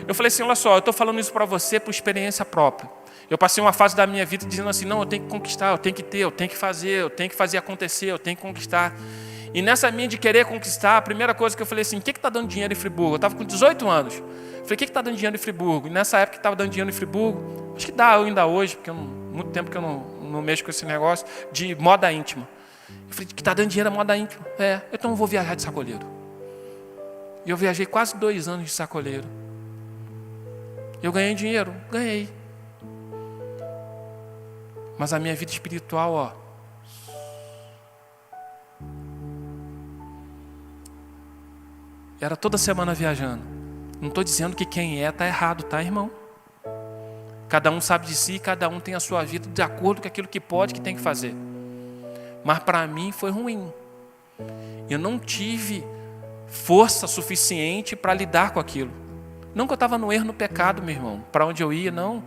Eu falei assim, olha só, eu estou falando isso para você por experiência própria. Eu passei uma fase da minha vida dizendo assim, não, eu tenho que conquistar, eu tenho que ter, eu tenho que fazer acontecer, eu tenho que conquistar. E nessa minha de querer conquistar, a primeira coisa que eu falei assim, o que está dando dinheiro em Friburgo? Eu estava com 18 anos. Eu falei, o que está dando dinheiro em Friburgo? E nessa época que estava dando dinheiro em Friburgo, acho que dá ainda hoje, porque muito tempo que eu não mexo com esse negócio, de moda íntima. Eu falei, que está dando dinheiro é moda íntima? Então eu vou viajar de sacoleiro. E eu viajei quase 2 anos de sacoleiro. Eu ganhei dinheiro? Ganhei. Mas a minha vida espiritual, era toda semana viajando. Não estou dizendo que quem está errado, tá, irmão? Cada um sabe de si, cada um tem a sua vida de acordo com aquilo que pode, que tem que fazer. Mas para mim foi ruim. Eu não tive força suficiente para lidar com aquilo. Não que eu estava no erro, no pecado, meu irmão. Para onde eu ia, não.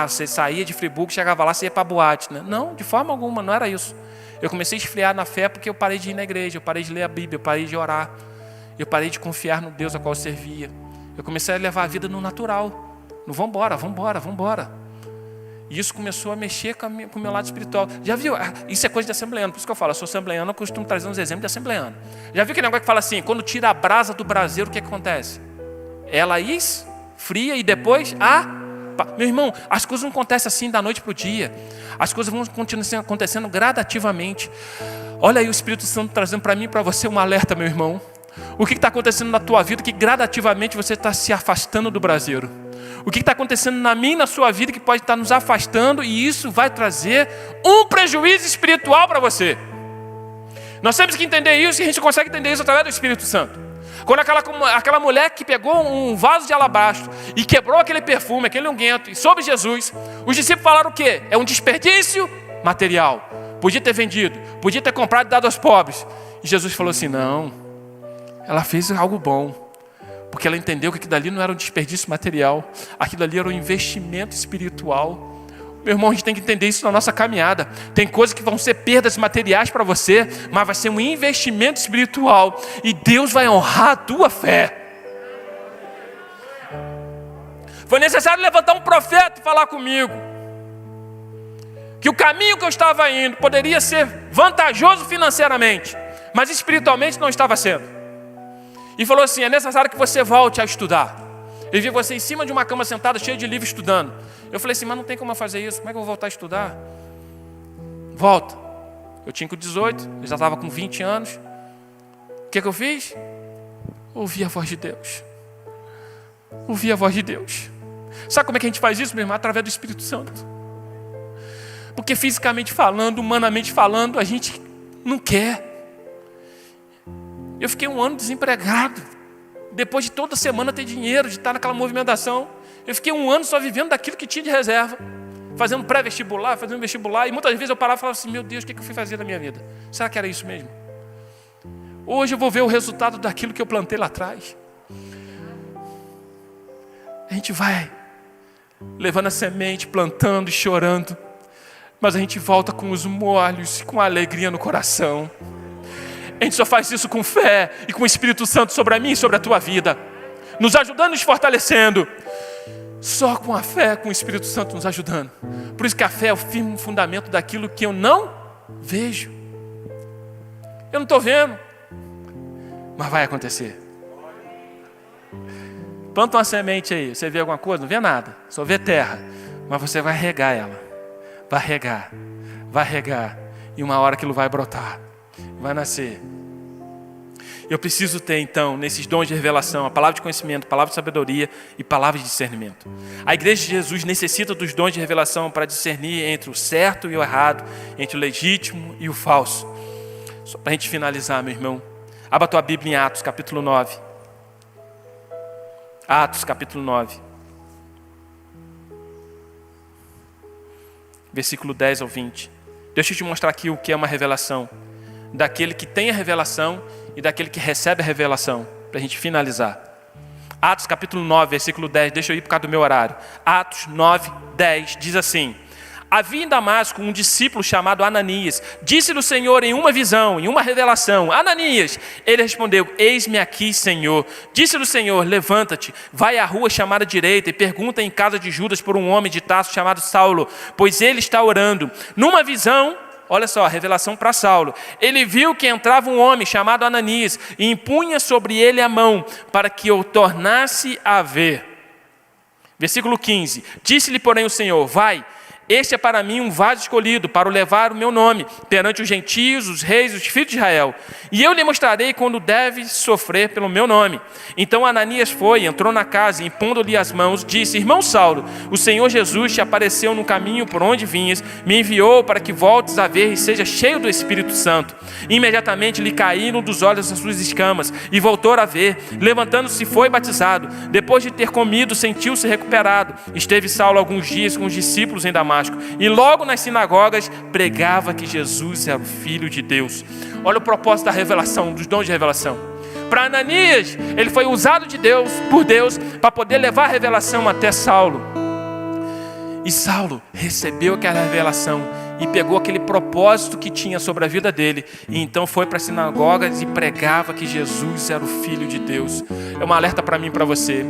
Você saía de Friburgo, chegava lá, você ia para a boate, né? Não, de forma alguma, não era isso. Eu comecei a esfriar na fé porque eu parei de ir na igreja, eu parei de ler a Bíblia, eu parei de orar. Eu parei de confiar no Deus a qual eu servia. Eu comecei a levar a vida no natural. No vambora. E isso começou a mexer com o meu lado espiritual. Já viu? Isso é coisa de assembleano. Por isso que eu falo, eu sou assembleano, eu costumo trazer uns exemplos de assembleano. Já viu aquele negócio que fala assim, quando tira a brasa do braseiro, o que acontece? Ela esfria e depois Meu irmão, as coisas não acontecem assim da noite para o dia. As coisas vão continuar acontecendo gradativamente. Olha aí o Espírito Santo trazendo para mim e para você um alerta, meu irmão. O que está acontecendo na tua vida que gradativamente você está se afastando do braseiro? O que está acontecendo na minha e na sua vida que pode estar nos afastando, e isso vai trazer um prejuízo espiritual para você. Nós temos que entender isso, e a gente consegue entender isso através do Espírito Santo. Quando aquela mulher que pegou um vaso de alabastro e quebrou aquele perfume, aquele unguento, e sobre Jesus, os discípulos falaram o quê? É um desperdício material. Podia ter vendido, podia ter comprado e dado aos pobres. E Jesus falou assim, não, ela fez algo bom. Porque ela entendeu que aquilo dali não era um desperdício material. Aquilo ali era um investimento espiritual. Meu irmão, a gente tem que entender isso na nossa caminhada. Tem coisas que vão ser perdas materiais para você, mas vai ser um investimento espiritual. E Deus vai honrar a tua fé. Foi necessário levantar um profeta e falar comigo. Que o caminho que eu estava indo poderia ser vantajoso financeiramente, mas espiritualmente não estava sendo. E falou assim, é necessário que você volte a estudar. Eu vi você em cima de uma cama sentada, cheio de livro, estudando. Eu falei assim, mas não tem como eu fazer isso. Como é que eu vou voltar a estudar? Volta. Eu tinha com 18, eu já estava com 20 anos. O que eu fiz? Ouvi a voz de Deus. Ouvi a voz de Deus. Sabe como é que a gente faz isso, meu irmão? Através do Espírito Santo. Porque fisicamente falando, humanamente falando, a gente não quer. Eu fiquei 1 ano desempregado. Depois de toda semana ter dinheiro, de estar naquela movimentação. Eu fiquei 1 ano só vivendo daquilo que tinha de reserva. Fazendo pré-vestibular, fazendo vestibular. E muitas vezes eu parava e falava assim, meu Deus, o que eu fui fazer na minha vida? Será que era isso mesmo? Hoje eu vou ver o resultado daquilo que eu plantei lá atrás. A gente vai levando a semente, plantando e chorando. Mas a gente volta com os molhos, com a alegria no coração. A gente só faz isso com fé e com o Espírito Santo sobre a minha e sobre a tua vida. Nos ajudando, nos fortalecendo. Só com a fé, com o Espírito Santo nos ajudando. Por isso que a fé é o firme fundamento daquilo que eu não vejo. Eu não estou vendo, mas vai acontecer. Planta uma semente aí, você vê alguma coisa? Não vê nada, só vê terra. Mas você vai regar ela. Vai regar. E uma hora aquilo vai brotar. Vai nascer. Eu preciso ter então, nesses dons de revelação, a palavra de conhecimento, a palavra de sabedoria e palavra de discernimento. A igreja de Jesus necessita dos dons de revelação para discernir entre o certo e o errado, entre o legítimo e o falso. Só para a gente finalizar, meu irmão. Abra a tua Bíblia em Atos, capítulo 9. Atos, capítulo 9. Versículo 10 ao 20. Deixa eu te mostrar aqui o que é uma revelação. Daquele que tem a revelação e daquele que recebe a revelação. Para a gente finalizar. Atos capítulo 9, versículo 10. Deixa eu ir por causa do meu horário. Atos 9, 10 diz assim. Havia em Damasco um discípulo chamado Ananias. Disse-lhe o Senhor em uma visão, em uma revelação: Ananias. Ele respondeu: eis-me aqui, Senhor. Disse-lhe o Senhor: levanta-te, vai à rua chamada direita e pergunta em casa de Judas por um homem de Tarso chamado Saulo, pois ele está orando. Numa visão, olha só, a revelação para Saulo. Ele viu que entrava um homem chamado Ananias e impunha sobre ele a mão para que o tornasse a ver. Versículo 15. Disse-lhe, porém, o Senhor: vai, Este é para mim um vaso escolhido, para levar o meu nome perante os gentios, os reis, os filhos de Israel. E eu lhe mostrarei quando deve sofrer pelo meu nome. Então Ananias foi, entrou na casa, e impondo-lhe as mãos, disse: Irmão Saulo, o Senhor Jesus te apareceu no caminho por onde vinhas, me enviou para que voltes a ver e seja cheio do Espírito Santo. Imediatamente lhe caíram dos olhos as suas escamas, e voltou a ver. Levantando-se, foi batizado. Depois de ter comido, sentiu-se recuperado. Esteve Saulo alguns dias com os discípulos em Damasco, e logo nas sinagogas pregava que Jesus era o Filho de Deus. Olha o propósito da revelação, dos dons de revelação. Para Ananias, ele foi usado por Deus para poder levar a revelação até Saulo. E Saulo recebeu aquela revelação e pegou aquele propósito que tinha sobre a vida dele, e então foi para as sinagogas e pregava que Jesus era o Filho de Deus. É uma alerta para mim e para você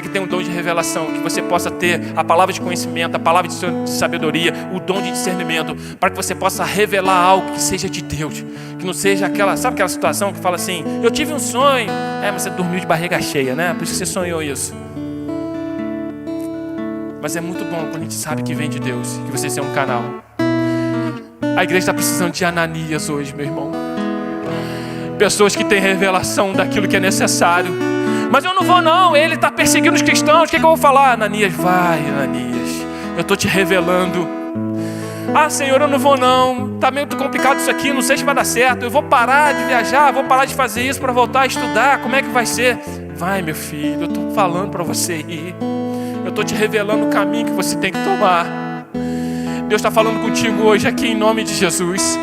que tem um dom de revelação, que você possa ter a palavra de conhecimento, a palavra de sabedoria, o dom de discernimento, para que você possa revelar algo que seja de Deus, que não seja aquela situação que fala assim: eu tive um sonho, mas você dormiu de barriga cheia, né? Por isso que você sonhou isso. Mas é muito bom quando a gente sabe que vem de Deus, que você é um canal. A igreja está precisando de Ananias hoje, meu irmão. Pessoas que têm revelação daquilo que é necessário. Mas eu não vou não, ele está perseguindo os cristãos, o que eu vou falar? Ananias, vai Ananias, eu estou te revelando. Ah, Senhor, eu não vou não, está meio complicado isso aqui, não sei se vai dar certo. Eu vou parar de viajar, vou parar de fazer isso para voltar a estudar, como é que vai ser? Vai, meu filho, eu estou falando para você ir. Eu estou te revelando o caminho que você tem que tomar. Deus está falando contigo hoje aqui em nome de Jesus.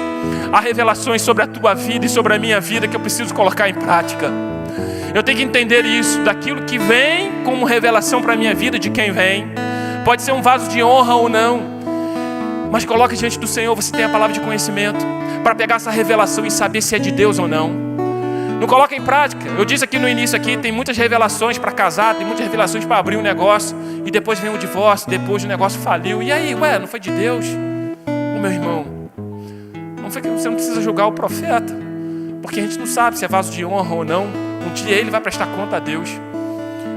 Há revelações sobre a tua vida e sobre a minha vida que eu preciso colocar em prática. Eu tenho que entender isso, daquilo que vem como revelação para a minha vida, de quem vem. Pode ser um vaso de honra ou não, mas coloque diante do Senhor, você tem a palavra de conhecimento, para pegar essa revelação e saber se é de Deus ou não. Não coloca em prática. Eu disse aqui no início, aqui, tem muitas revelações para casar, tem muitas revelações para abrir um negócio, e depois vem o divórcio, depois o negócio faliu. E aí, não foi de Deus? Meu irmão, você não precisa julgar o profeta, porque a gente não sabe se é vaso de honra ou não. Um dia ele vai prestar conta a Deus.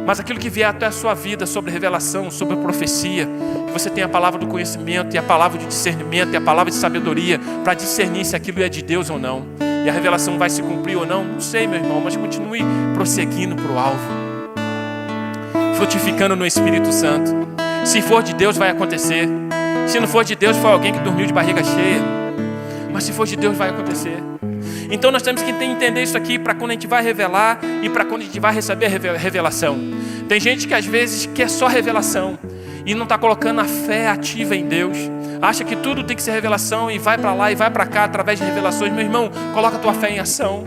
Mas aquilo que vier até a sua vida sobre revelação, sobre profecia, que você tem a palavra do conhecimento, e a palavra de discernimento, e a palavra de sabedoria, para discernir se aquilo é de Deus ou não. E a revelação vai se cumprir ou não, não sei, meu irmão, mas continue prosseguindo para o alvo, frutificando no Espírito Santo. Se for de Deus, vai acontecer. Se não for de Deus, foi alguém que dormiu de barriga cheia. Mas se for de Deus, vai acontecer. Então nós temos que entender isso aqui para quando a gente vai revelar e para quando a gente vai receber a revelação. Tem gente que às vezes quer só revelação e não está colocando a fé ativa em Deus. Acha que tudo tem que ser revelação e vai para lá e vai para cá através de revelações. Meu irmão, coloca a tua fé em ação.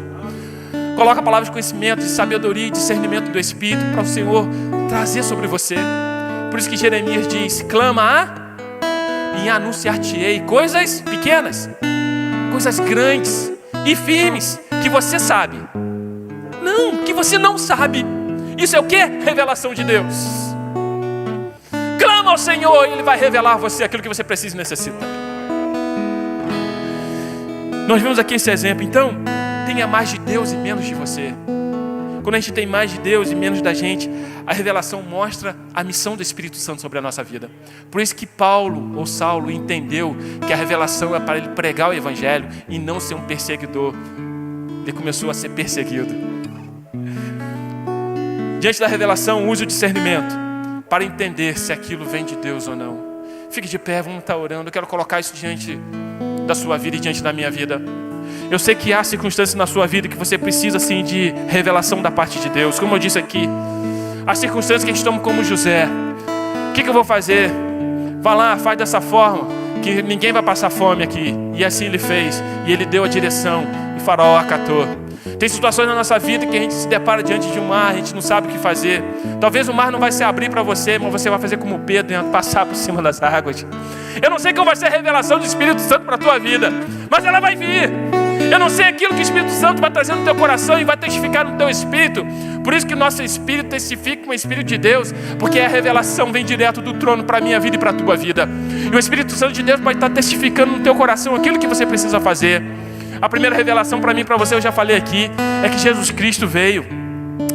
Coloca a palavra de conhecimento, de sabedoria e discernimento do Espírito para o Senhor trazer sobre você. Por isso que Jeremias diz: clama e anunciar-te-ei coisas pequenas, coisas grandes e firmes, que você sabe. Não, que você não sabe. Isso é o quê? Revelação de Deus. Clama ao Senhor e Ele vai revelar a você aquilo que você precisa e necessita. Nós vimos aqui esse exemplo. Então, tenha mais de Deus e menos de você. Quando a gente tem mais de Deus e menos da gente, a revelação mostra a missão do Espírito Santo sobre a nossa vida. Por isso que Saulo entendeu que a revelação é para ele pregar o Evangelho e não ser um perseguidor. Ele começou a ser perseguido. Diante da revelação, use o discernimento para entender se aquilo vem de Deus ou não. Fique de pé, vamos estar orando. Eu quero colocar isso diante da sua vida e diante da minha vida. Eu sei que há circunstâncias na sua vida que você precisa assim de revelação da parte de Deus. Como eu disse aqui, há circunstâncias que a gente toma como José. O que eu vou fazer? Vá lá, faz dessa forma, que ninguém vai passar fome aqui. E assim ele fez. E ele deu a direção. E Faraó acatou. Tem situações na nossa vida que a gente se depara diante de um mar, a gente não sabe o que fazer. Talvez o mar não vai se abrir para você, mas você vai fazer como Pedro, passar por cima das águas. Eu não sei como vai ser a revelação do Espírito Santo para a tua vida, mas ela vai vir. Eu não sei aquilo que o Espírito Santo vai trazer no teu coração e vai testificar no teu espírito. Por isso que o nosso espírito testifica com o Espírito de Deus, porque a revelação vem direto do trono para a minha vida e para a tua vida. E o Espírito Santo de Deus vai estar testificando no teu coração aquilo que você precisa fazer. A primeira revelação para mim e para você, eu já falei aqui, é que Jesus Cristo veio.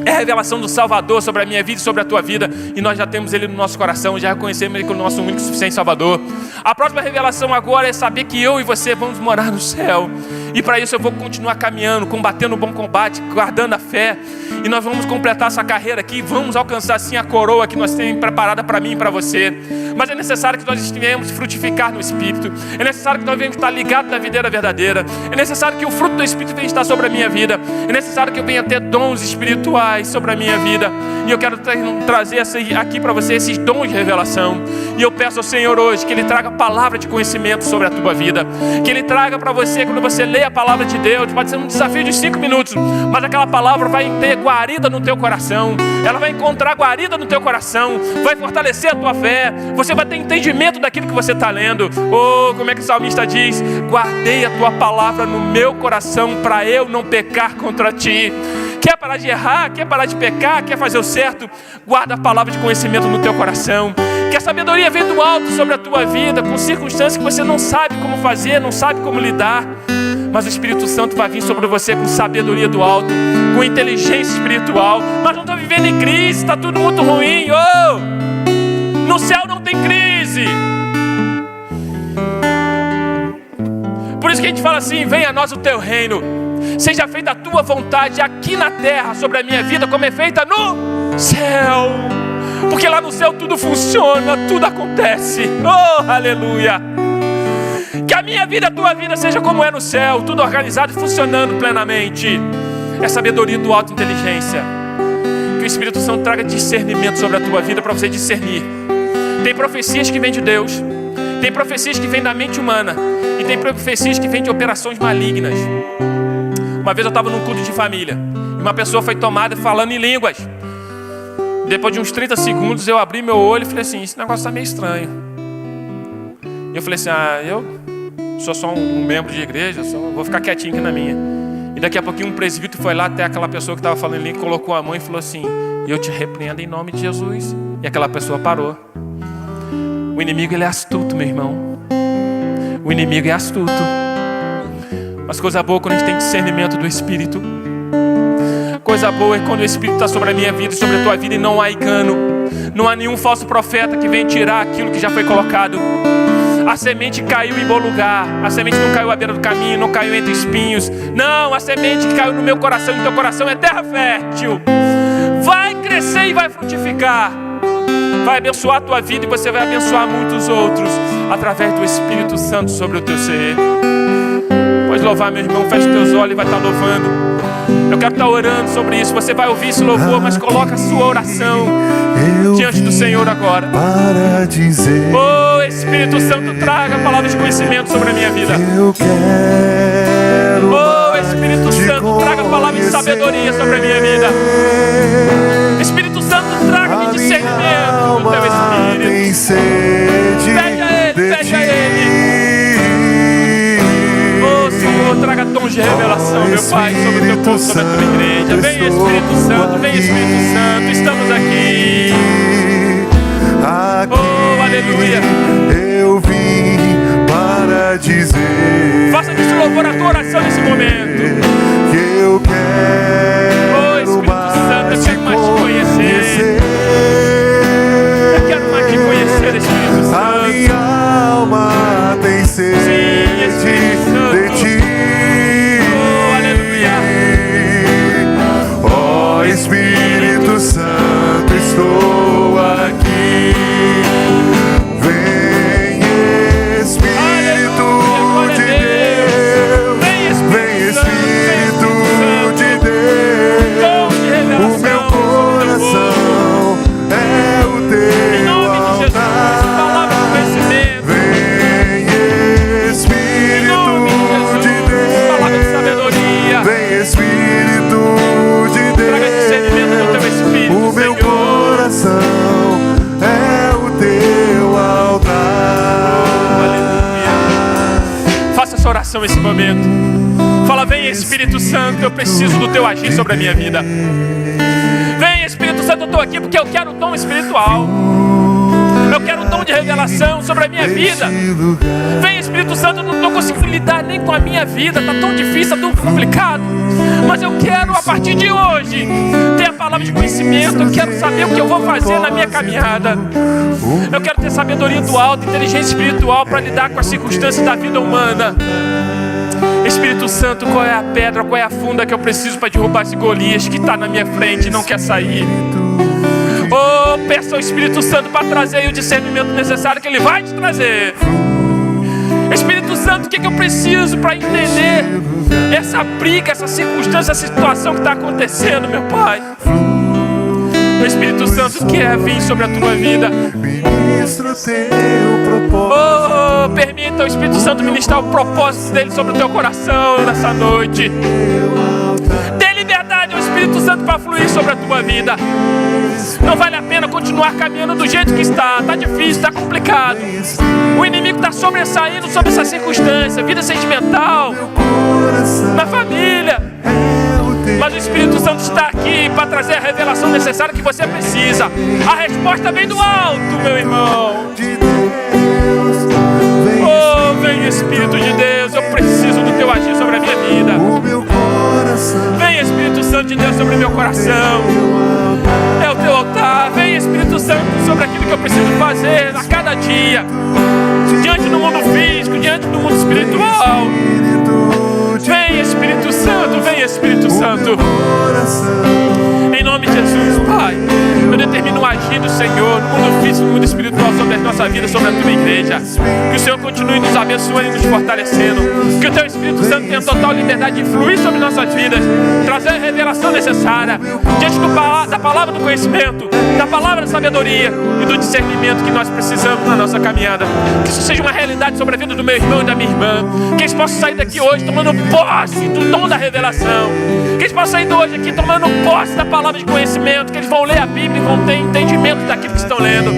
É a revelação do Salvador sobre a minha vida e sobre a tua vida. E nós já temos Ele no nosso coração, já reconhecemos Ele como nosso único e suficiente Salvador. A próxima revelação agora é saber que eu e você vamos morar no céu. E para isso eu vou continuar caminhando, combatendo o bom combate, guardando a fé. E nós vamos completar essa carreira aqui, vamos alcançar sim a coroa que nós temos preparada para mim e para você. Mas é necessário que nós estivemos frutificar no Espírito. É necessário que nós venhamos estar ligados na videira verdadeira. É necessário que o fruto do Espírito venha estar sobre a minha vida. É necessário que eu venha ter dons espirituais sobre a minha vida. E eu quero trazer aqui para você esses dons de revelação. E eu peço ao Senhor hoje que Ele traga palavra de conhecimento sobre a tua vida. Que Ele traga para você, quando você lê a palavra de Deus, pode ser um desafio de 5 minutos, mas aquela palavra vai ter guarida no teu coração. Ela vai encontrar guarida no teu coração, vai fortalecer a tua fé. Você vai ter entendimento daquilo que você está lendo. Oh, como é que o salmista diz? Guardei a tua palavra no meu coração para eu não pecar contra ti. Quer parar de errar? Quer parar de pecar? Quer fazer o certo? Guarda a palavra de conhecimento no teu coração. Que a sabedoria venha do alto sobre a tua vida, com circunstâncias que você não sabe como fazer, não sabe como lidar. Mas o Espírito Santo vai vir sobre você com sabedoria do alto, com inteligência espiritual. Mas não estou vivendo em crise, está tudo muito ruim. Oh! No céu não tem crise. Por isso que a gente fala assim: venha a nós o teu reino, seja feita a tua vontade aqui na terra sobre a minha vida, como é feita no céu. Porque lá no céu tudo funciona, tudo acontece. Oh, aleluia! Que a minha vida, a tua vida seja como é no céu, tudo organizado e funcionando plenamente. É sabedoria do alto, inteligência. Que o Espírito Santo traga discernimento sobre a tua vida para você discernir. Tem profecias que vêm de Deus, tem profecias que vêm da mente humana, e tem profecias que vêm de operações malignas. Uma vez eu estava num culto de família, e uma pessoa foi tomada falando em línguas. Depois de uns 30 segundos eu abri meu olho e falei assim: esse negócio está meio estranho. E eu falei assim: eu sou só um membro de igreja, vou ficar quietinho aqui na minha. E daqui a pouquinho um presbítero foi lá até aquela pessoa que estava falando em língua, colocou a mão e falou assim: eu te repreendo em nome de Jesus. E aquela pessoa parou. O inimigo, ele é astuto, meu irmão. O inimigo é astuto. Mas coisa boa quando a gente tem discernimento do Espírito. Coisa boa é quando o Espírito está sobre a minha vida e sobre a tua vida e não há engano. Não há nenhum falso profeta que venha tirar aquilo que já foi colocado. A semente caiu em bom lugar. A semente não caiu à beira do caminho, não caiu entre espinhos. Não, a semente que caiu no meu coração e no teu coração é terra fértil. Vai crescer e vai frutificar. Vai abençoar a tua vida e você vai abençoar muitos outros através do Espírito Santo sobre o teu ser. Pode louvar, meu irmão, fecha teus olhos e vai estar louvando. Eu quero estar orando sobre isso. Você vai ouvir esse louvor, mas coloca a sua oração diante do Senhor agora. Para dizer, oh, Espírito Santo, traga palavras de conhecimento sobre a minha vida. Eu quero oh, Espírito Santo, traga palavras de sabedoria sobre a minha vida. Espírito Santo, traga-me discernimento do teu Espírito. Tem sede. Pede a Ele, pede a Ele. Oh, Senhor, traga tons de revelação, meu Pai, sobre o teu povo, sobre a tua igreja. Vem, Espírito Santo, vem, Espírito Santo, estamos aqui. Oh, aleluia. Eu vim para dizer, faça desse louvor a tua oração nesse momento. Que eu quero, oh, Espírito Santo, eu quero mais te conhecer. Eu quero mais te conhecer, Espírito Santo. A minha alma tem sede. Sim, Espírito Santo. De ti. Oh, aleluia. Oh, Espírito Santo, estou aqui. Vem, Espírito de Deus. Vem, Espírito de Deus. O meu coração é o teu altar. Vem, Espírito de Deus. Vem, Espírito de Deus. O meu coração é o teu altar. Faça essa oração nesse momento. Fala: vem, Espírito Santo, eu preciso do teu agir sobre a minha vida. Vem, Espírito Santo, eu estou aqui porque eu quero o dom espiritual. Eu quero um dom de revelação sobre a minha vida. Vem, Espírito Santo, eu não estou conseguindo lidar nem com a minha vida, está tão difícil, está tão complicado. Mas eu quero, a partir de hoje, ter a palavra de conhecimento. Eu quero saber o que eu vou fazer na minha caminhada. Eu quero ter sabedoria do alto, inteligência espiritual para lidar com as circunstâncias da vida humana. Espírito Santo, qual é a pedra, qual é a funda que eu preciso para derrubar esse Golias que está na minha frente e não quer sair? Oh, peça ao Espírito Santo para trazer aí o discernimento necessário que Ele vai te trazer. Espírito Santo, o que eu preciso para entender essa briga, essa circunstância, essa situação que está acontecendo, meu Pai? O Espírito Santo quer vir sobre a tua vida. Oh, permita o Espírito Santo ministrar o propósito dele sobre o teu coração nessa noite. Dê liberdade ao Espírito Santo para fluir sobre a tua vida. Não vale a pena continuar caminhando do jeito que está. Está difícil, está complicado. O inimigo está sobressaindo sobre essa circunstância. Vida sentimental, na família. Mas o Espírito Santo está aqui para trazer a revelação necessária que você precisa. A resposta vem do alto, meu irmão. Oh, vem Espírito de Deus, eu preciso do teu agir sobre a minha vida. Vem Espírito Santo de Deus sobre o meu coração. É o teu altar. Vem Espírito Santo sobre aquilo que eu preciso fazer a cada dia, diante do mundo físico, diante do mundo espiritual. Vem Espírito Santo, vem Espírito Santo. Em nome de Jesus, Pai, eu determino o agir do Senhor no mundo físico, no mundo espiritual, sobre a nossa vida, sobre a tua igreja. Que o Senhor continue nos abençoando e nos fortalecendo. Que o teu Espírito Santo tenha total liberdade de fluir sobre nossas vidas, trazer a revelação necessária diante da palavra do conhecimento, da palavra da sabedoria e do discernimento que nós precisamos na nossa caminhada. Que isso seja uma realidade sobre a vida do meu irmão e da minha irmã. Que eles possam sair daqui hoje tomando posse do dom da revelação. Que eles possam sair de hoje aqui tomando posse da palavra de conhecimento. Que eles vão ler a Bíblia e vão ter entendimento daquilo que estão lendo.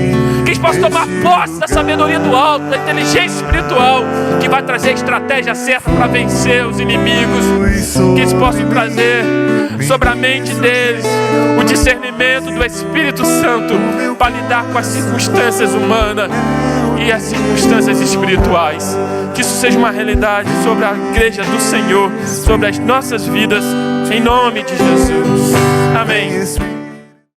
Que eles possam tomar posse da sabedoria do alto, da inteligência espiritual, que vai trazer a estratégia certa para vencer os inimigos. Que eles possam trazer sobre a mente deles o discernimento do Espírito Santo para lidar com as circunstâncias humanas e as circunstâncias espirituais. Que isso seja uma realidade sobre a igreja do Senhor, sobre as nossas vidas, em nome de Jesus. Amém.